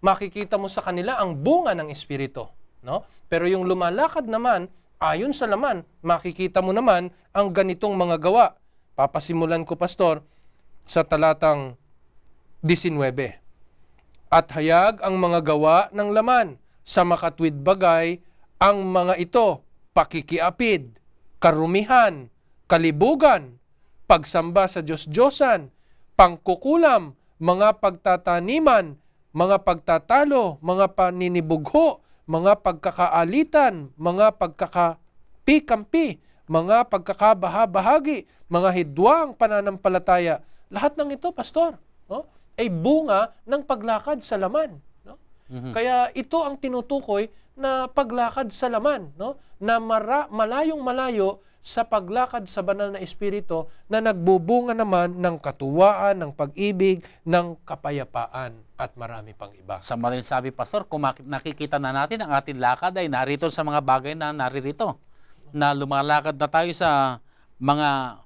makikita mo sa kanila ang bunga ng Espiritu. No? Pero yung lumalakad naman ayon sa laman, makikita mo naman ang ganitong mga gawa. Papasimulan ko, Pastor, sa talatang 19. At hayag ang mga gawa ng laman sa makatwid bagay, ang mga ito, pakikiapid, karumihan, kalibugan, pagsamba sa Diyos-Diyosan, pangkukulam, mga pagtataniman, mga pagtatalo, mga paninibugho, mga pagkakaalitan, mga pagkakapikampi, mga pagkakabahabahagi, mga hidwang pananampalataya. Lahat ng ito, Pastor, no, ay bunga ng paglakad sa laman. No? Kaya ito ang tinutukoy na paglakad sa laman, no? Na malayong-malayo sa paglakad sa banal na Espiritu na nagbubunga naman ng katuwaan, ng pag-ibig, ng kapayapaan at marami pang iba. Sa maling sabi, Pastor, kung nakikita na natin ang ating lakad ay narito sa mga bagay na naririto. Na lumalakad na tayo sa mga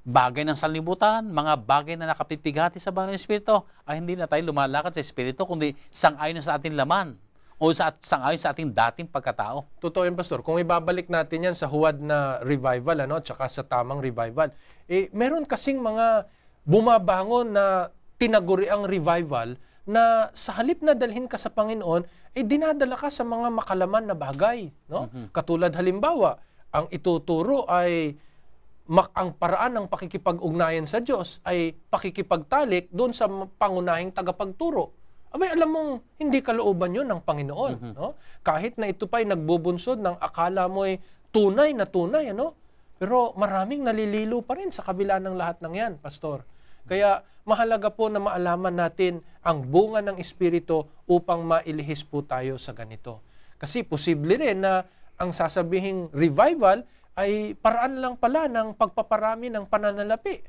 bagay ng sanlibutan, mga bagay na nakapipigati sa banal na Espiritu, ay hindi na tayo lumalakad sa Espiritu, kundi sang-ayon na sa ating laman o sang-ayon sa ating dating pagkatao. Totoo yan, Pastor. Kung ibabalik natin yan sa huwad na revival, tsaka sa tamang revival, meron kasing mga bumabangon na tinaguriang revival na sa halip na dalhin ka sa Panginoon, dinadala ka sa mga makalaman na bagay. No? Katulad halimbawa, ang ituturo ay ang paraan ng pakikipag-ugnayan sa Diyos ay pakikipagtalik doon sa pangunahing tagapagturo. Abay, alam mong hindi kalooban yun ng Panginoon. No? Kahit na ito pa'y nagbubunsod ng akala mo'y tunay na tunay, ano? Pero maraming nalililo pa rin sa kabila ng lahat ng yan, Pastor. Kaya mahalaga po na maalaman natin ang bunga ng Espiritu upang mailihis po tayo sa ganito. Kasi posible rin na ang sasabihing revival ay paraan lang pala ng pagpaparami ng pananalapi.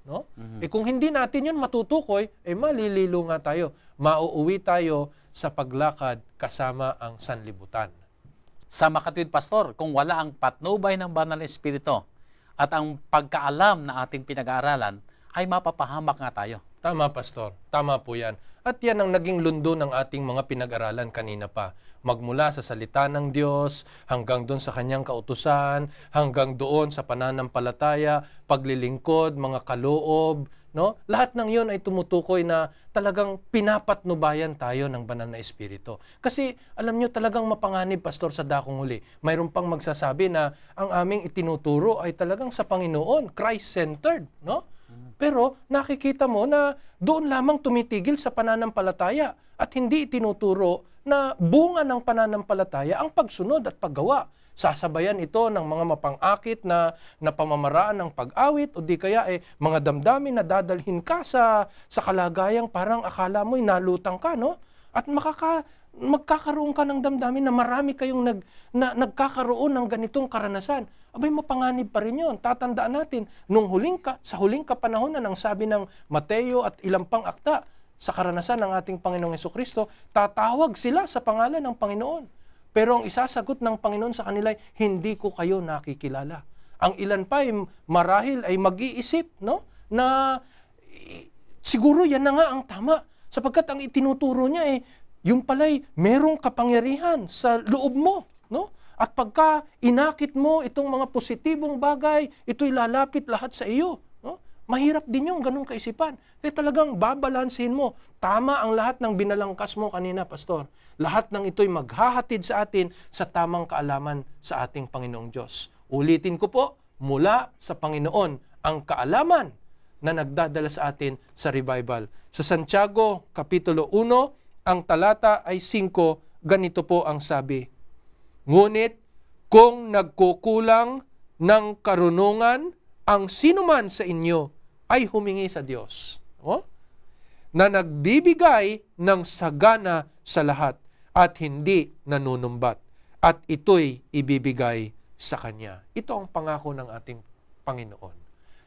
No? Kung hindi natin yun matutukoy, malililo nga tayo. Mauuwi tayo sa paglakad kasama ang sanlibutan. Sa makatwid, Pastor, kung wala ang patnubay ng banal na Espiritu at ang pagkaalam na ating pinag-aaralan, ay mapapahamak nga tayo. Tama, Pastor. Tama po yan. At yan ang naging lundo ng ating mga pinag-aralan kanina pa. Magmula sa salita ng Diyos, hanggang doon sa kanyang kautusan, hanggang doon sa pananampalataya, paglilingkod, mga kaloob, no? Lahat ng yun ay tumutukoy na talagang pinapatnubayan tayo ng banal na Espiritu. Kasi alam nyo talagang mapanganib, Pastor, sa dakong huli. Mayroon pang magsasabi na ang aming itinuturo ay talagang sa Panginoon, Christ-centered, no? Pero nakikita mo na doon lamang tumitigil sa pananampalataya at hindi itinuturo na bunga ng pananampalataya ang pagsunod at paggawa. Sasabayan ito ng mga mapang-akit na pamamaraan ng pag-awit o di kaya mga damdamin na dadalhin ka sa kalagayang parang akala mo'y nalutang ka, no? At magkakaroon ka ng damdamin na marami kayong nagkakaroon ng ganitong karanasan. Abay, mapanganib pa rin yun. Tatandaan natin, sa huling kapanahon na ng sabi ng Mateo at ilang pang akta, sa karanasan ng ating Panginoong Hesukristo, tatawag sila sa pangalan ng Panginoon. Pero ang isasagot ng Panginoon sa kanila ay, hindi ko kayo nakikilala. Ang ilan pa ay marahil ay mag-iisip, no? Na siguro yan na nga ang tama. Sapagkat ang itinuturo niya yung pala'y merong kapangyarihan sa loob mo, no? At pagka inakit mo itong mga positibong bagay, ito'y lalapit lahat sa iyo, no? Mahirap din yung ganung kaisipan. Kaya talagang babalansin mo. Tama ang lahat ng binalangkas mo kanina, Pastor. Lahat ng ito'y maghahatid sa atin sa tamang kaalaman sa ating Panginoong Diyos. Ulitin ko po, mula sa Panginoon ang kaalaman na nagdadala sa atin sa revival. Sa Santiago, Kapitulo 1, ang talata ay 5, ganito po ang sabi. Ngunit kung nagkukulang ng karunungan ang sinuman sa inyo, ay humingi sa Diyos, na nagbibigay ng sagana sa lahat at hindi nanunumbat, at ito'y ibibigay sa Kanya. Ito ang pangako ng ating Panginoon.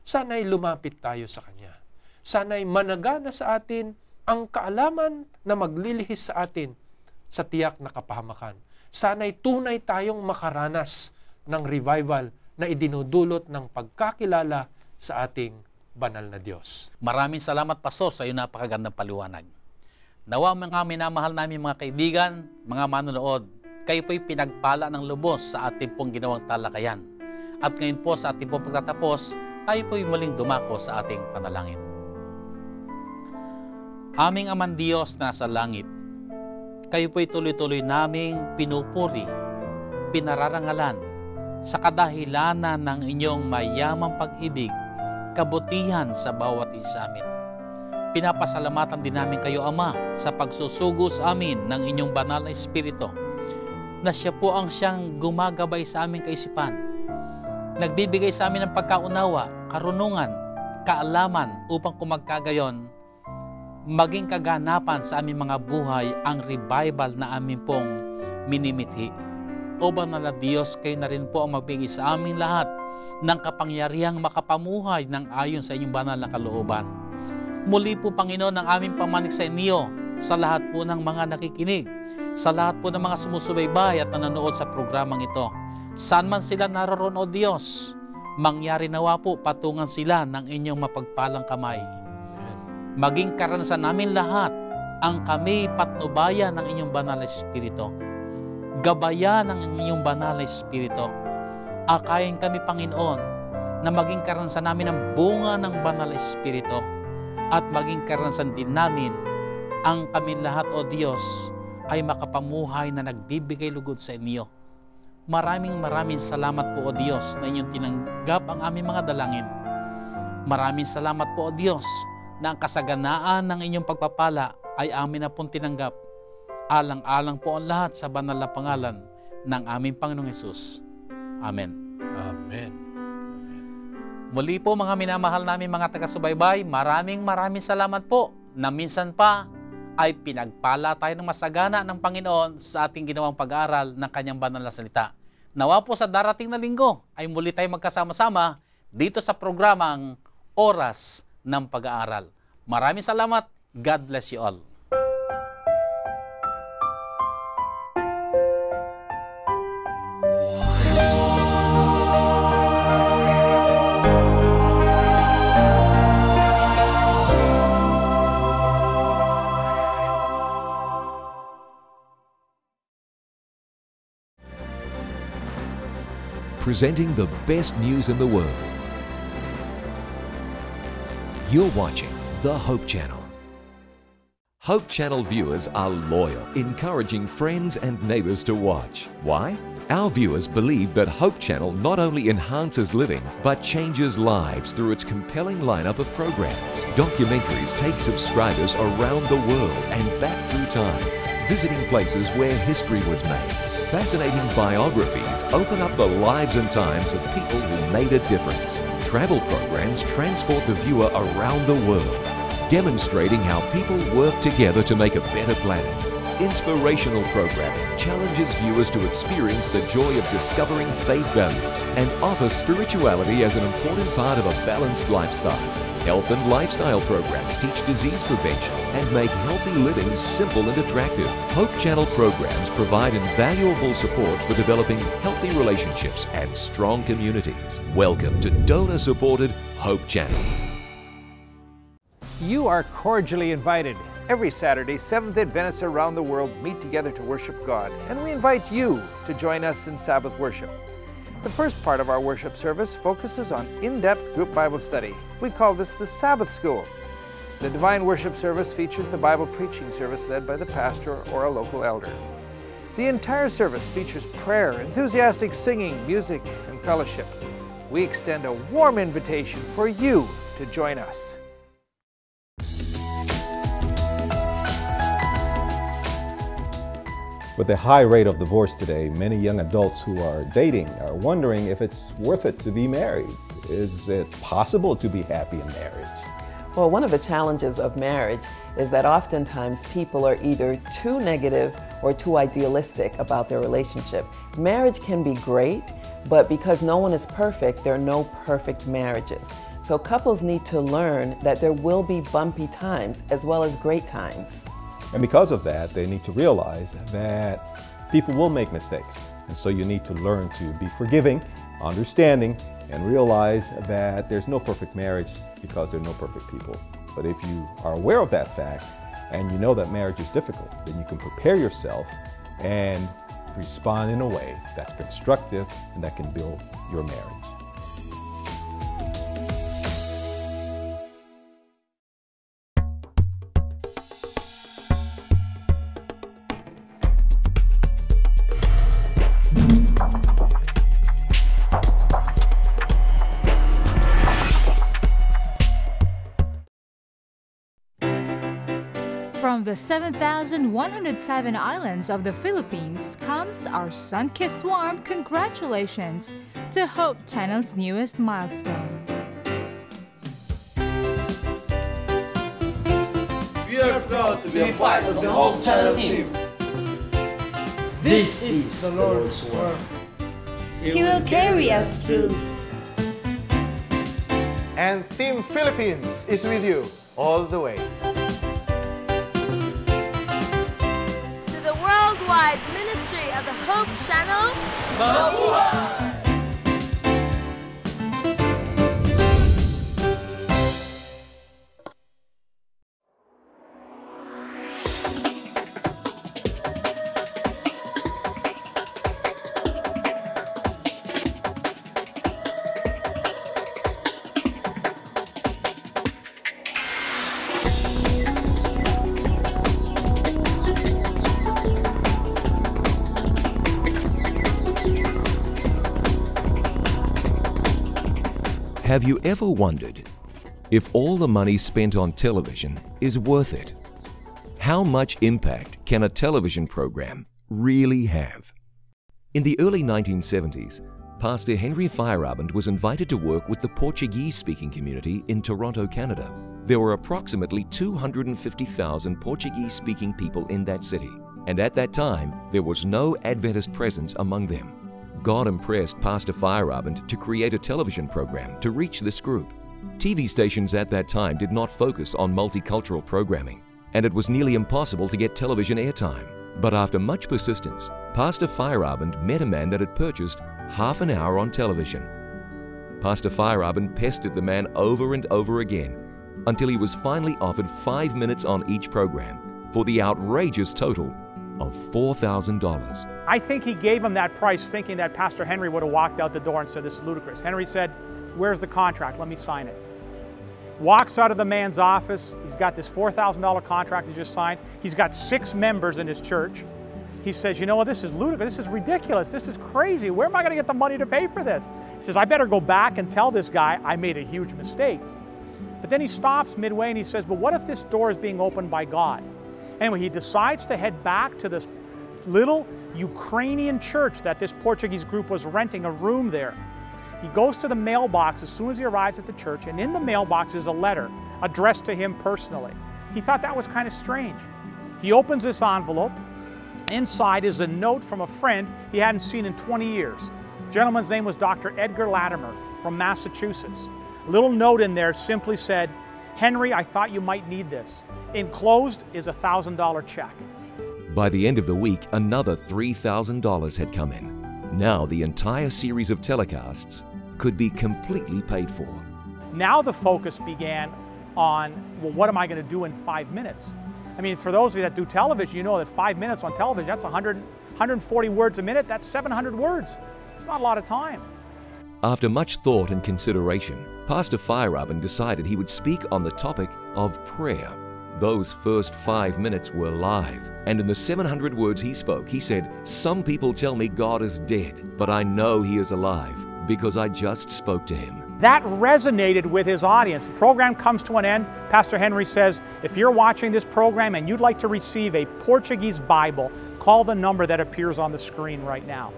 Sana'y lumapit tayo sa Kanya. Sana'y managana sa atin ang kaalaman na maglilihis sa atin sa tiyak na kapahamakan. Sana'y tunay tayong makaranas ng revival na idinudulot ng pagkakilala sa ating banal na Diyos. Maraming salamat, Pastor, sa iyo napakagandang paliwanag. Nawa mga minamahal namin mga kaibigan, mga manonood, kayo po'y pinagpala ng lubos sa ating pong ginawang talakayan. At ngayon po sa ating pong pagtatapos, tayo po'y muling dumako sa ating panalangin. Aming Amang Diyos na sa langit, kayo po'y tuloy-tuloy naming pinupuri, pinararangalan sa kadahilanan ng inyong mayamang pag-ibig, kabutihan sa bawat isa amin. Pinapasalamatan din namin kayo, Ama, sa pagsusugo sa amin ng inyong banal na Espiritu, na siya po ang siyang gumagabay sa aming kaisipan, nagbibigay sa amin ng pagkaunawa, karunungan, kaalaman upang kumagkagayon, maging kaganapan sa aming mga buhay ang revival na amin pong minimithi. O banal na Diyos, kayo na rin po ang magbigay sa amin lahat ng kapangyarihang makapamuhay ng ayon sa inyong banal na kalooban. Muli po, Panginoon, ang aming pamanik sa inyo sa lahat po ng mga nakikinig, sa lahat po ng mga sumusubaybay at nanonood sa programang ito. Saan man sila naroon, O Diyos, mangyari nawa po patungan sila ng inyong mapagpalang kamay. Maging karanasan namin lahat ang kami patnubayan ng inyong banal na Espiritu. Gabayan ng inyong banal na Espiritu. Akayin kami, Panginoon, na maging karanasan namin ang bunga ng banal na Espiritu at maging karanasan din namin ang kami lahat, O Diyos, ay makapamuhay na nagbibigay lugod sa inyo. Maraming salamat po, O Diyos, na inyong tinanggap ang aming mga dalangin. Maraming salamat po, O Diyos, na ang kasaganaan ng inyong pagpapala ay amin na pong tinanggap. Alang-alang po ang lahat sa banal na pangalan ng aming Panginoong Hesus. Amen. Amen. Muli po mga minamahal namin mga taga-subaybay, maraming salamat po na minsan pa ay pinagpala tayo ng masagana ng Panginoon sa ating ginawang pag-aaral ng Kanyang banal na salita. Nawa po sa darating na linggo ay muli tayo magkasama-sama dito sa programang Oras ng Pag-aaral. Maraming salamat. God bless you all. Presenting the best news in the world. You're watching the Hope Channel. Hope Channel viewers are loyal, encouraging friends and neighbors to watch. Why? Our viewers believe that Hope Channel not only enhances living, but changes lives through its compelling lineup of programs. Documentaries take subscribers around the world and back through time, visiting places where history was made. Fascinating biographies open up the lives and times of people who made a difference. Travel programs transport the viewer around the world, demonstrating how people work together to make a better planet. inspirational programming challenges viewers to experience the joy of discovering faith values and offer spirituality as an important part of a balanced lifestyle. Health and lifestyle programs teach disease prevention and make healthy living simple and attractive. Hope Channel programs provide invaluable support for developing healthy relationships and strong communities. Welcome to donor-supported Hope Channel. You are cordially invited. Every Saturday, Seventh-day Adventists around the world meet together to worship God, and we invite you to join us in Sabbath worship. The first part of our worship service focuses on in-depth group Bible study. We call this the Sabbath School. The Divine Worship service features the Bible preaching service led by the pastor or a local elder. The entire service features prayer, enthusiastic singing, music, and fellowship. We extend a warm invitation for you to join us. With the high rate of divorce today, many young adults who are dating are wondering if it's worth it to be married. Is it possible to be happy in marriage? Well, one of the challenges of marriage is that oftentimes people are either too negative or too idealistic about their relationship. Marriage can be great, but because no one is perfect, there are no perfect marriages. So couples need to learn that there will be bumpy times as well as great times. And because of that, they need to realize that people will make mistakes. And so you need to learn to be forgiving, understanding, and realize that there's no perfect marriage because there are no perfect people. But if you are aware of that fact and you know that marriage is difficult, then you can prepare yourself and respond in a way that's constructive and that can build your marriage. From the 7,107 islands of the Philippines comes our sun-kissed warm congratulations to Hope Channel's newest milestone. We are proud to be a part of the Hope Channel team. This is the Lord's work. He will carry us through. And Team Philippines is with you all the way. Worldwide Ministry of the Hope Channel. Mabuhay! Have you ever wondered if all the money spent on television is worth it? How much impact can a television program really have? In the early 1970s, Pastor Henry Feyerabend was invited to work with the Portuguese-speaking community in Toronto, Canada. There were approximately 250,000 Portuguese-speaking people in that city, and at that time, there was no Adventist presence among them. God impressed Pastor Feyerabend to create a television program to reach this group. TV stations at that time did not focus on multicultural programming, and it was nearly impossible to get television airtime. But after much persistence, Pastor Feyerabend met a man that had purchased half an hour on television. Pastor Feyerabend pestered the man over and over again until he was finally offered 5 minutes on each program for the outrageous total of $4,000. I think he gave him that price thinking that Pastor Henry would have walked out the door and said, "This is ludicrous." Henry said, "Where's the contract? Let me sign it." Walks out of the man's office. He's got this $4,000 contract he just signed. He's got 6 members in his church. He says, "You know what, this is ludicrous, this is ridiculous, this is crazy. Where am I gonna get the money to pay for this?" He says, "I better go back and tell this guy I made a huge mistake." But then he stops midway and he says, "But what if this door is being opened by God?" Anyway, he decides to head back to this little Ukrainian church that this Portuguese group was renting a room there. He goes to the mailbox as soon as he arrives at the church, and in the mailbox is a letter addressed to him personally. He thought that was kind of strange. He opens this envelope. Inside is a note from a friend he hadn't seen in 20 years. The gentleman's name was Dr. Edgar Latimer from Massachusetts. A little note in there simply said, "Henry, I thought you might need this." Enclosed is a $1,000 check. By the end of the week, another $3,000 had come in. Now the entire series of telecasts could be completely paid for. Now the focus began on, well, what am I going to do in 5 minutes? I mean, for those of you that do television, you know that 5 minutes on television, that's 140 words a minute, that's 700 words. It's not a lot of time. After much thought and consideration, Pastor Feierabend decided he would speak on the topic of prayer. Those first 5 minutes were live, and in the 700 words he spoke, he said, "Some people tell me God is dead, but I know He is alive because I just spoke to Him." That resonated with his audience. The program comes to an end. Pastor Henry says, if you're watching this program and you'd like to receive a Portuguese Bible, call the number that appears on the screen right now.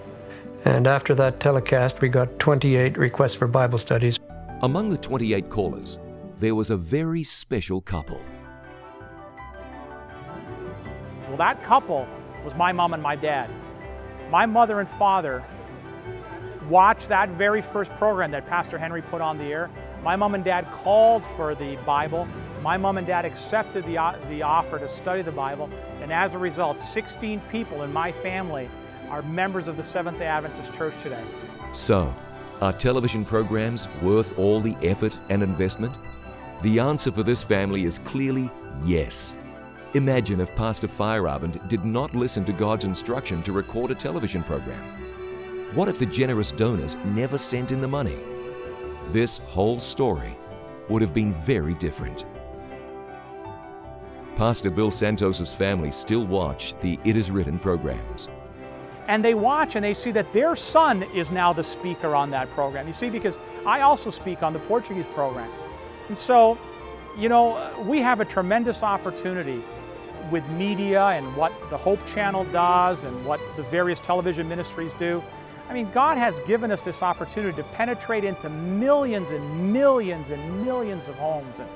And after that telecast, we got 28 requests for Bible studies. Among the 28 callers, there was a very special couple. Well, that couple was my mom and my dad. My mother and father watched that very first program that Pastor Henry put on the air. My mom and dad called for the Bible. My mom and dad accepted the offer to study the Bible. And as a result, 16 people in my family are members of the Seventh-day Adventist Church today. So, are television programs worth all the effort and investment? The answer for this family is clearly yes. Imagine if Pastor Feierabend did not listen to God's instruction to record a television program. What if the generous donors never sent in the money? This whole story would have been very different. Pastor Bill Santos' family still watch the It Is Written programs. And they watch and they see that their son is now the speaker on that program. You see, because I also speak on the Portuguese program. And so, you know, we have a tremendous opportunity with media and what the Hope Channel does and what the various television ministries do. I mean, God has given us this opportunity to penetrate into millions and millions and millions of homes. And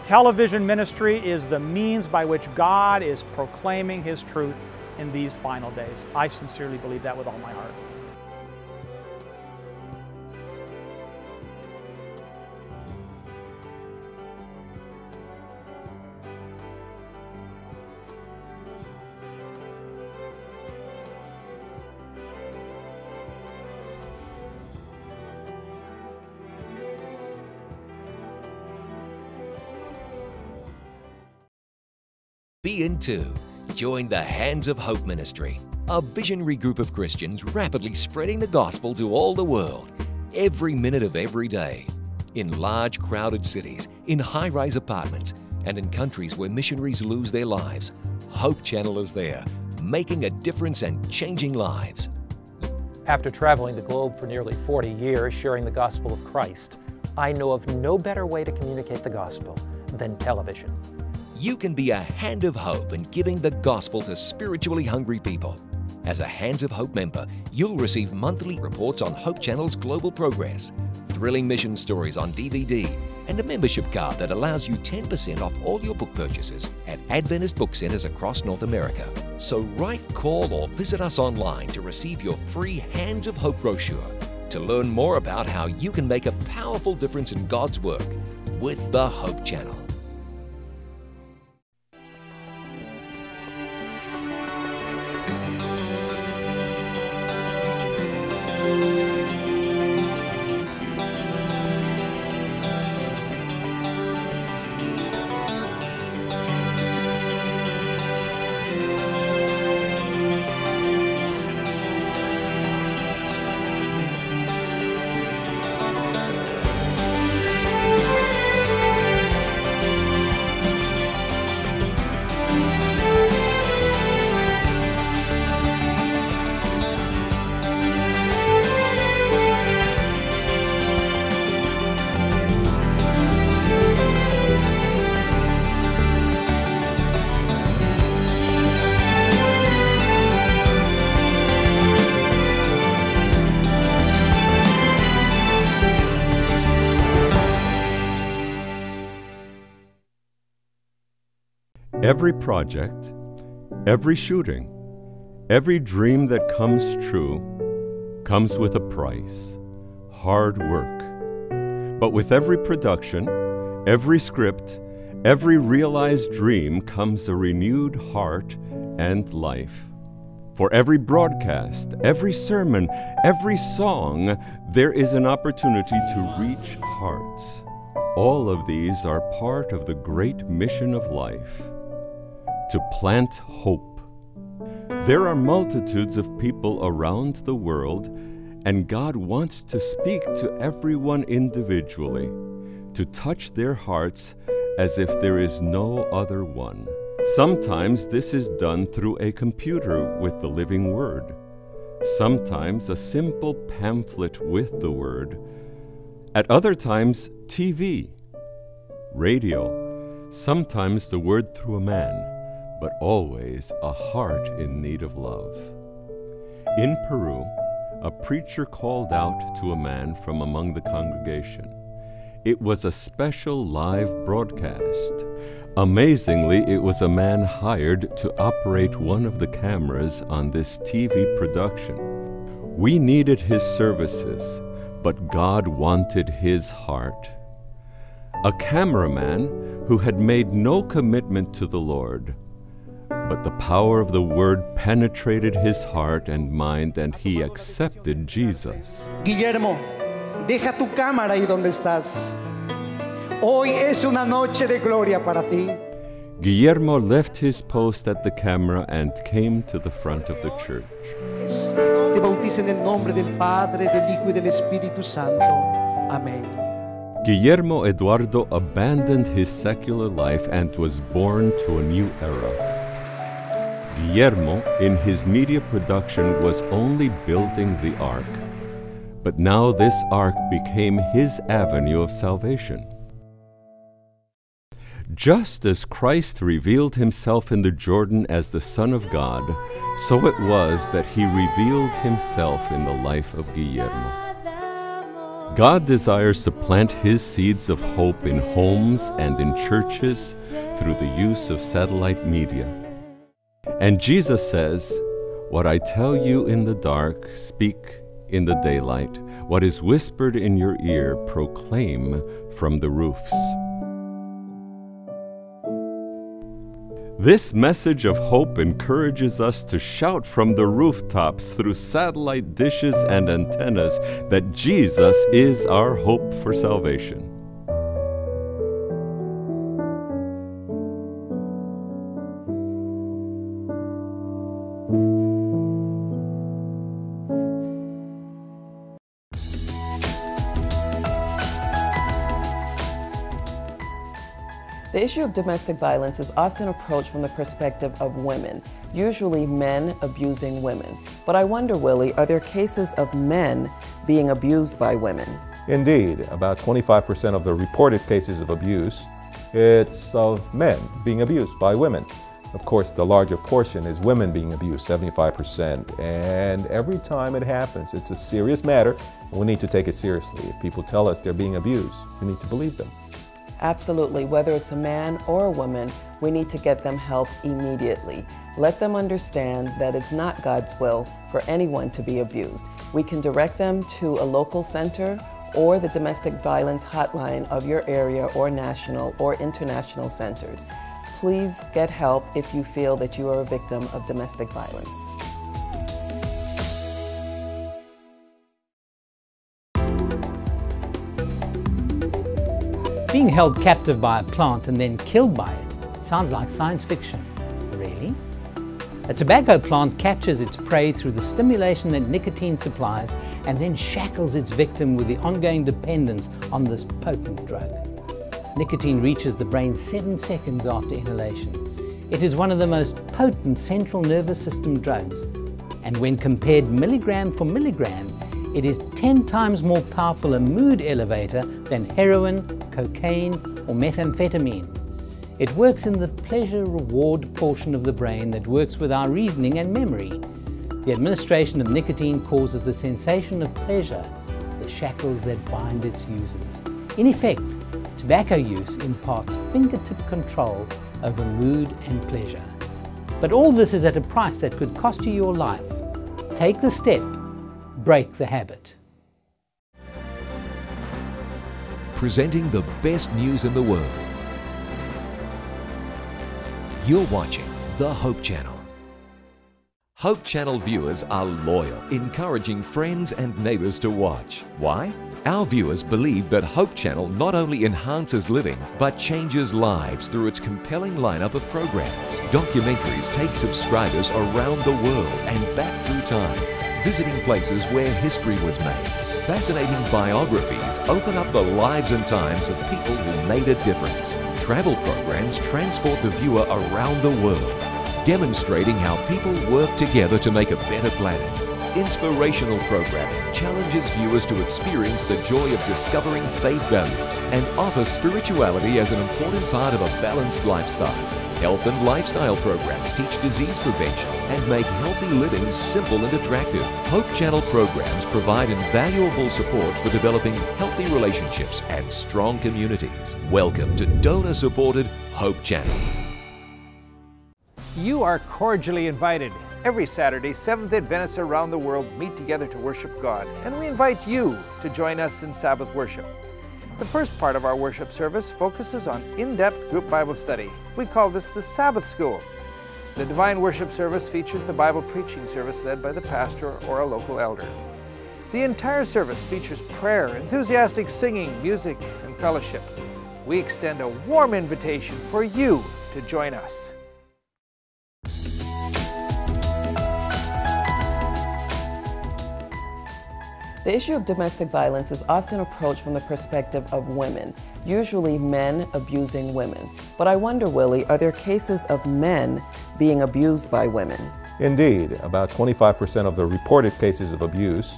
television ministry is the means by which God is proclaiming His truth in these final days. I sincerely believe that with all my heart. Be in too. Join the Hands of Hope Ministry, a visionary group of Christians rapidly spreading the gospel to all the world, every minute of every day. In large, crowded cities, in high-rise apartments, and in countries where missionaries lose their lives, Hope Channel is there, making a difference and changing lives. After traveling the globe for nearly 40 years sharing the gospel of Christ, I know of no better way to communicate the gospel than television. You can be a hand of hope in giving the gospel to spiritually hungry people. As a Hands of Hope member, you'll receive monthly reports on Hope Channel's global progress, thrilling mission stories on DVD, and a membership card that allows you 10% off all your book purchases at Adventist book centers across North America. So write, call, or visit us online to receive your free Hands of Hope brochure to learn more about how you can make a powerful difference in God's work with the Hope Channel. Every project, Every shooting, every dream that comes true comes with a price, hard work. But with every production, every script, every realized dream comes a renewed heart and life. For every broadcast, every sermon, every song, there is an opportunity to reach hearts. All of these are part of the great mission of life, to plant hope. There are multitudes of people around the world, and God wants to speak to everyone individually, to touch their hearts as if there is no other one. Sometimes this is done through a computer with the living Word. Sometimes a simple pamphlet with the Word. At other times, TV, radio, sometimes the Word through a man, but always a heart in need of love. In Peru, a preacher called out to a man from among the congregation. It was a special live broadcast. Amazingly, it was a man hired to operate one of the cameras on this TV production. We needed his services, but God wanted his heart. A cameraman who had made no commitment to the Lord, but the power of the Word penetrated his heart and mind, and he accepted Jesus. Guillermo, deja tu cámara ahí donde estás. Hoy es una noche de gloria para ti. Guillermo left his post at the camera and came to the front of the church. Te bautizo en el nombre del Padre, del Hijo y del Espíritu Santo. Amén. Guillermo Eduardo abandoned his secular life and was born to a new era. Guillermo, in his media production, was only building the ark. But now this ark became his avenue of salvation. Just as Christ revealed himself in the Jordan as the Son of God, so it was that he revealed himself in the life of Guillermo. God desires to plant his seeds of hope in homes and in churches through the use of satellite media. And Jesus says, "What I tell you in the dark, speak in the daylight. What is whispered in your ear, proclaim from the roofs." This message of hope encourages us to shout from the rooftops through satellite dishes and antennas that Jesus is our hope for salvation. The issue of domestic violence is often approached from the perspective of women, usually men abusing women. But I wonder, Willie, are there cases of men being abused by women? Indeed, about 25% of the reported cases of abuse, it's of men being abused by women. Of course, the larger portion is women being abused, 75%. And every time it happens, it's a serious matter, and we need to take it seriously. If people tell us they're being abused, we need to believe them. Absolutely. Whether it's a man or a woman, we need to get them help immediately. Let them understand that it's not God's will for anyone to be abused. We can direct them to a local center or the domestic violence hotline of your area or national or international centers. Please get help if you feel that you are a victim of domestic violence. Being held captive by a plant and then killed by it sounds like science fiction. Really? A tobacco plant captures its prey through the stimulation that nicotine supplies and then shackles its victim with the ongoing dependence on this potent drug. Nicotine reaches the brain 7 seconds after inhalation. It is one of the most potent central nervous system drugs, and when compared milligram for milligram, it is 10 times more powerful a mood elevator than heroin, cocaine, or methamphetamine. It works in the pleasure-reward portion of the brain that works with our reasoning and memory. The administration of nicotine causes the sensation of pleasure, the shackles that bind its users. In effect, tobacco use imparts fingertip control over mood and pleasure. But all this is at a price that could cost you your life. Take the step, break the habit. Presenting the best news in the world. You're watching the Hope Channel. Hope Channel viewers are loyal, encouraging friends and neighbors to watch. Why? Our viewers believe that Hope Channel not only enhances living, but changes lives through its compelling lineup of programs. Documentaries take subscribers around the world and back through time, visiting places where history was made. Fascinating biographies open up the lives and times of people who made a difference. Travel programs transport the viewer around the world, demonstrating how people work together to make a better planet. Inspirational programming challenges viewers to experience the joy of discovering faith values and offer spirituality as an important part of a balanced lifestyle. Health and lifestyle programs teach disease prevention and make healthy living simple and attractive. Hope Channel programs provide invaluable support for developing healthy relationships and strong communities. Welcome to donor-supported Hope Channel. You are cordially invited. Every Saturday, Seventh-day Adventists around the world meet together to worship God, and we invite you to join us in Sabbath worship. The first part of our worship service focuses on in-depth group Bible study. We call this the Sabbath School. The Divine Worship service features the Bible preaching service led by the pastor or a local elder. The entire service features prayer, enthusiastic singing, music, and fellowship. We extend a warm invitation for you to join us. The issue of domestic violence is often approached from the perspective of women, usually men abusing women. But I wonder, Willie, are there cases of men being abused by women? Indeed, about 25% of the reported cases of abuse,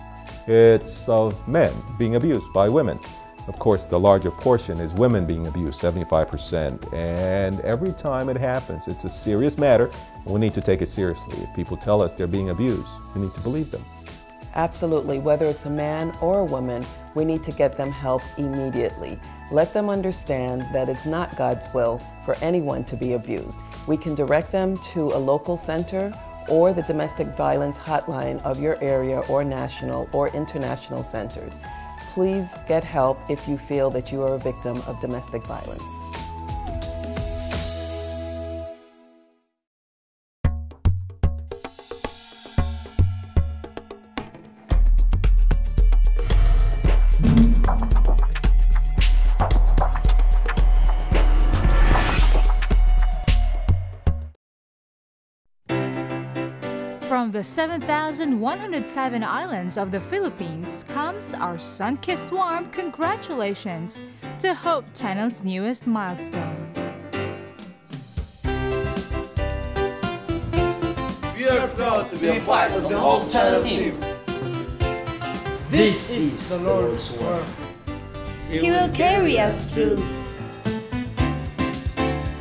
it's of men being abused by women. Of course, the larger portion is women being abused, 75%. And every time it happens, it's a serious matter, and we need to take it seriously. If people tell us they're being abused, we need to believe them. Absolutely. Whether it's a man or a woman, we need to get them help immediately. Let them understand that it's not God's will for anyone to be abused. We can direct them to a local center or the domestic violence hotline of your area or national or international centers. Please get help if you feel that you are a victim of domestic violence. From the 7,107 islands of the Philippines comes our sun-kissed warm congratulations to Hope Channel's newest milestone. We are proud to be a part of the Hope Channel team. This is the Lord's work. He will carry us through.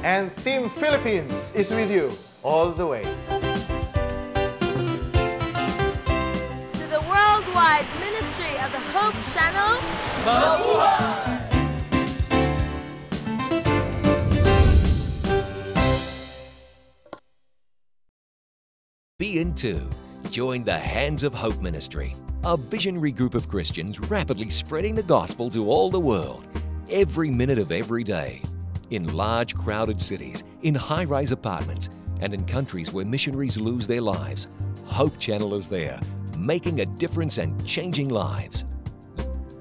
And Team Philippines is with you all the way. Worldwide Ministry of the Hope Channel. Mabuhay! Be in too. Join the Hands of Hope Ministry, a visionary group of Christians rapidly spreading the gospel to all the world, every minute of every day, in large crowded cities, in high-rise apartments, and in countries where missionaries lose their lives. Hope Channel is there, making a difference and changing lives.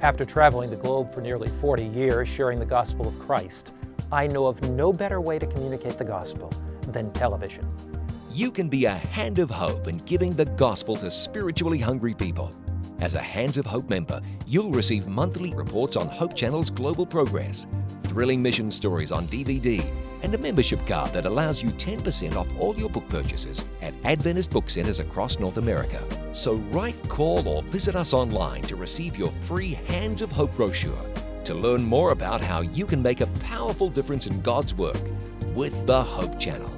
After traveling the globe for nearly 40 years sharing the gospel of Christ, I know of no better way to communicate the gospel than television. You can be a hand of hope in giving the gospel to spiritually hungry people. As a Hands of Hope member, you'll receive monthly reports on Hope Channel's global progress, thrilling mission stories on DVD, and a membership card that allows you 10% off all your book purchases at Adventist book centers across North America. So write, call, or visit us online to receive your free Hands of Hope brochure to learn more about how you can make a powerful difference in God's work with the Hope Channel.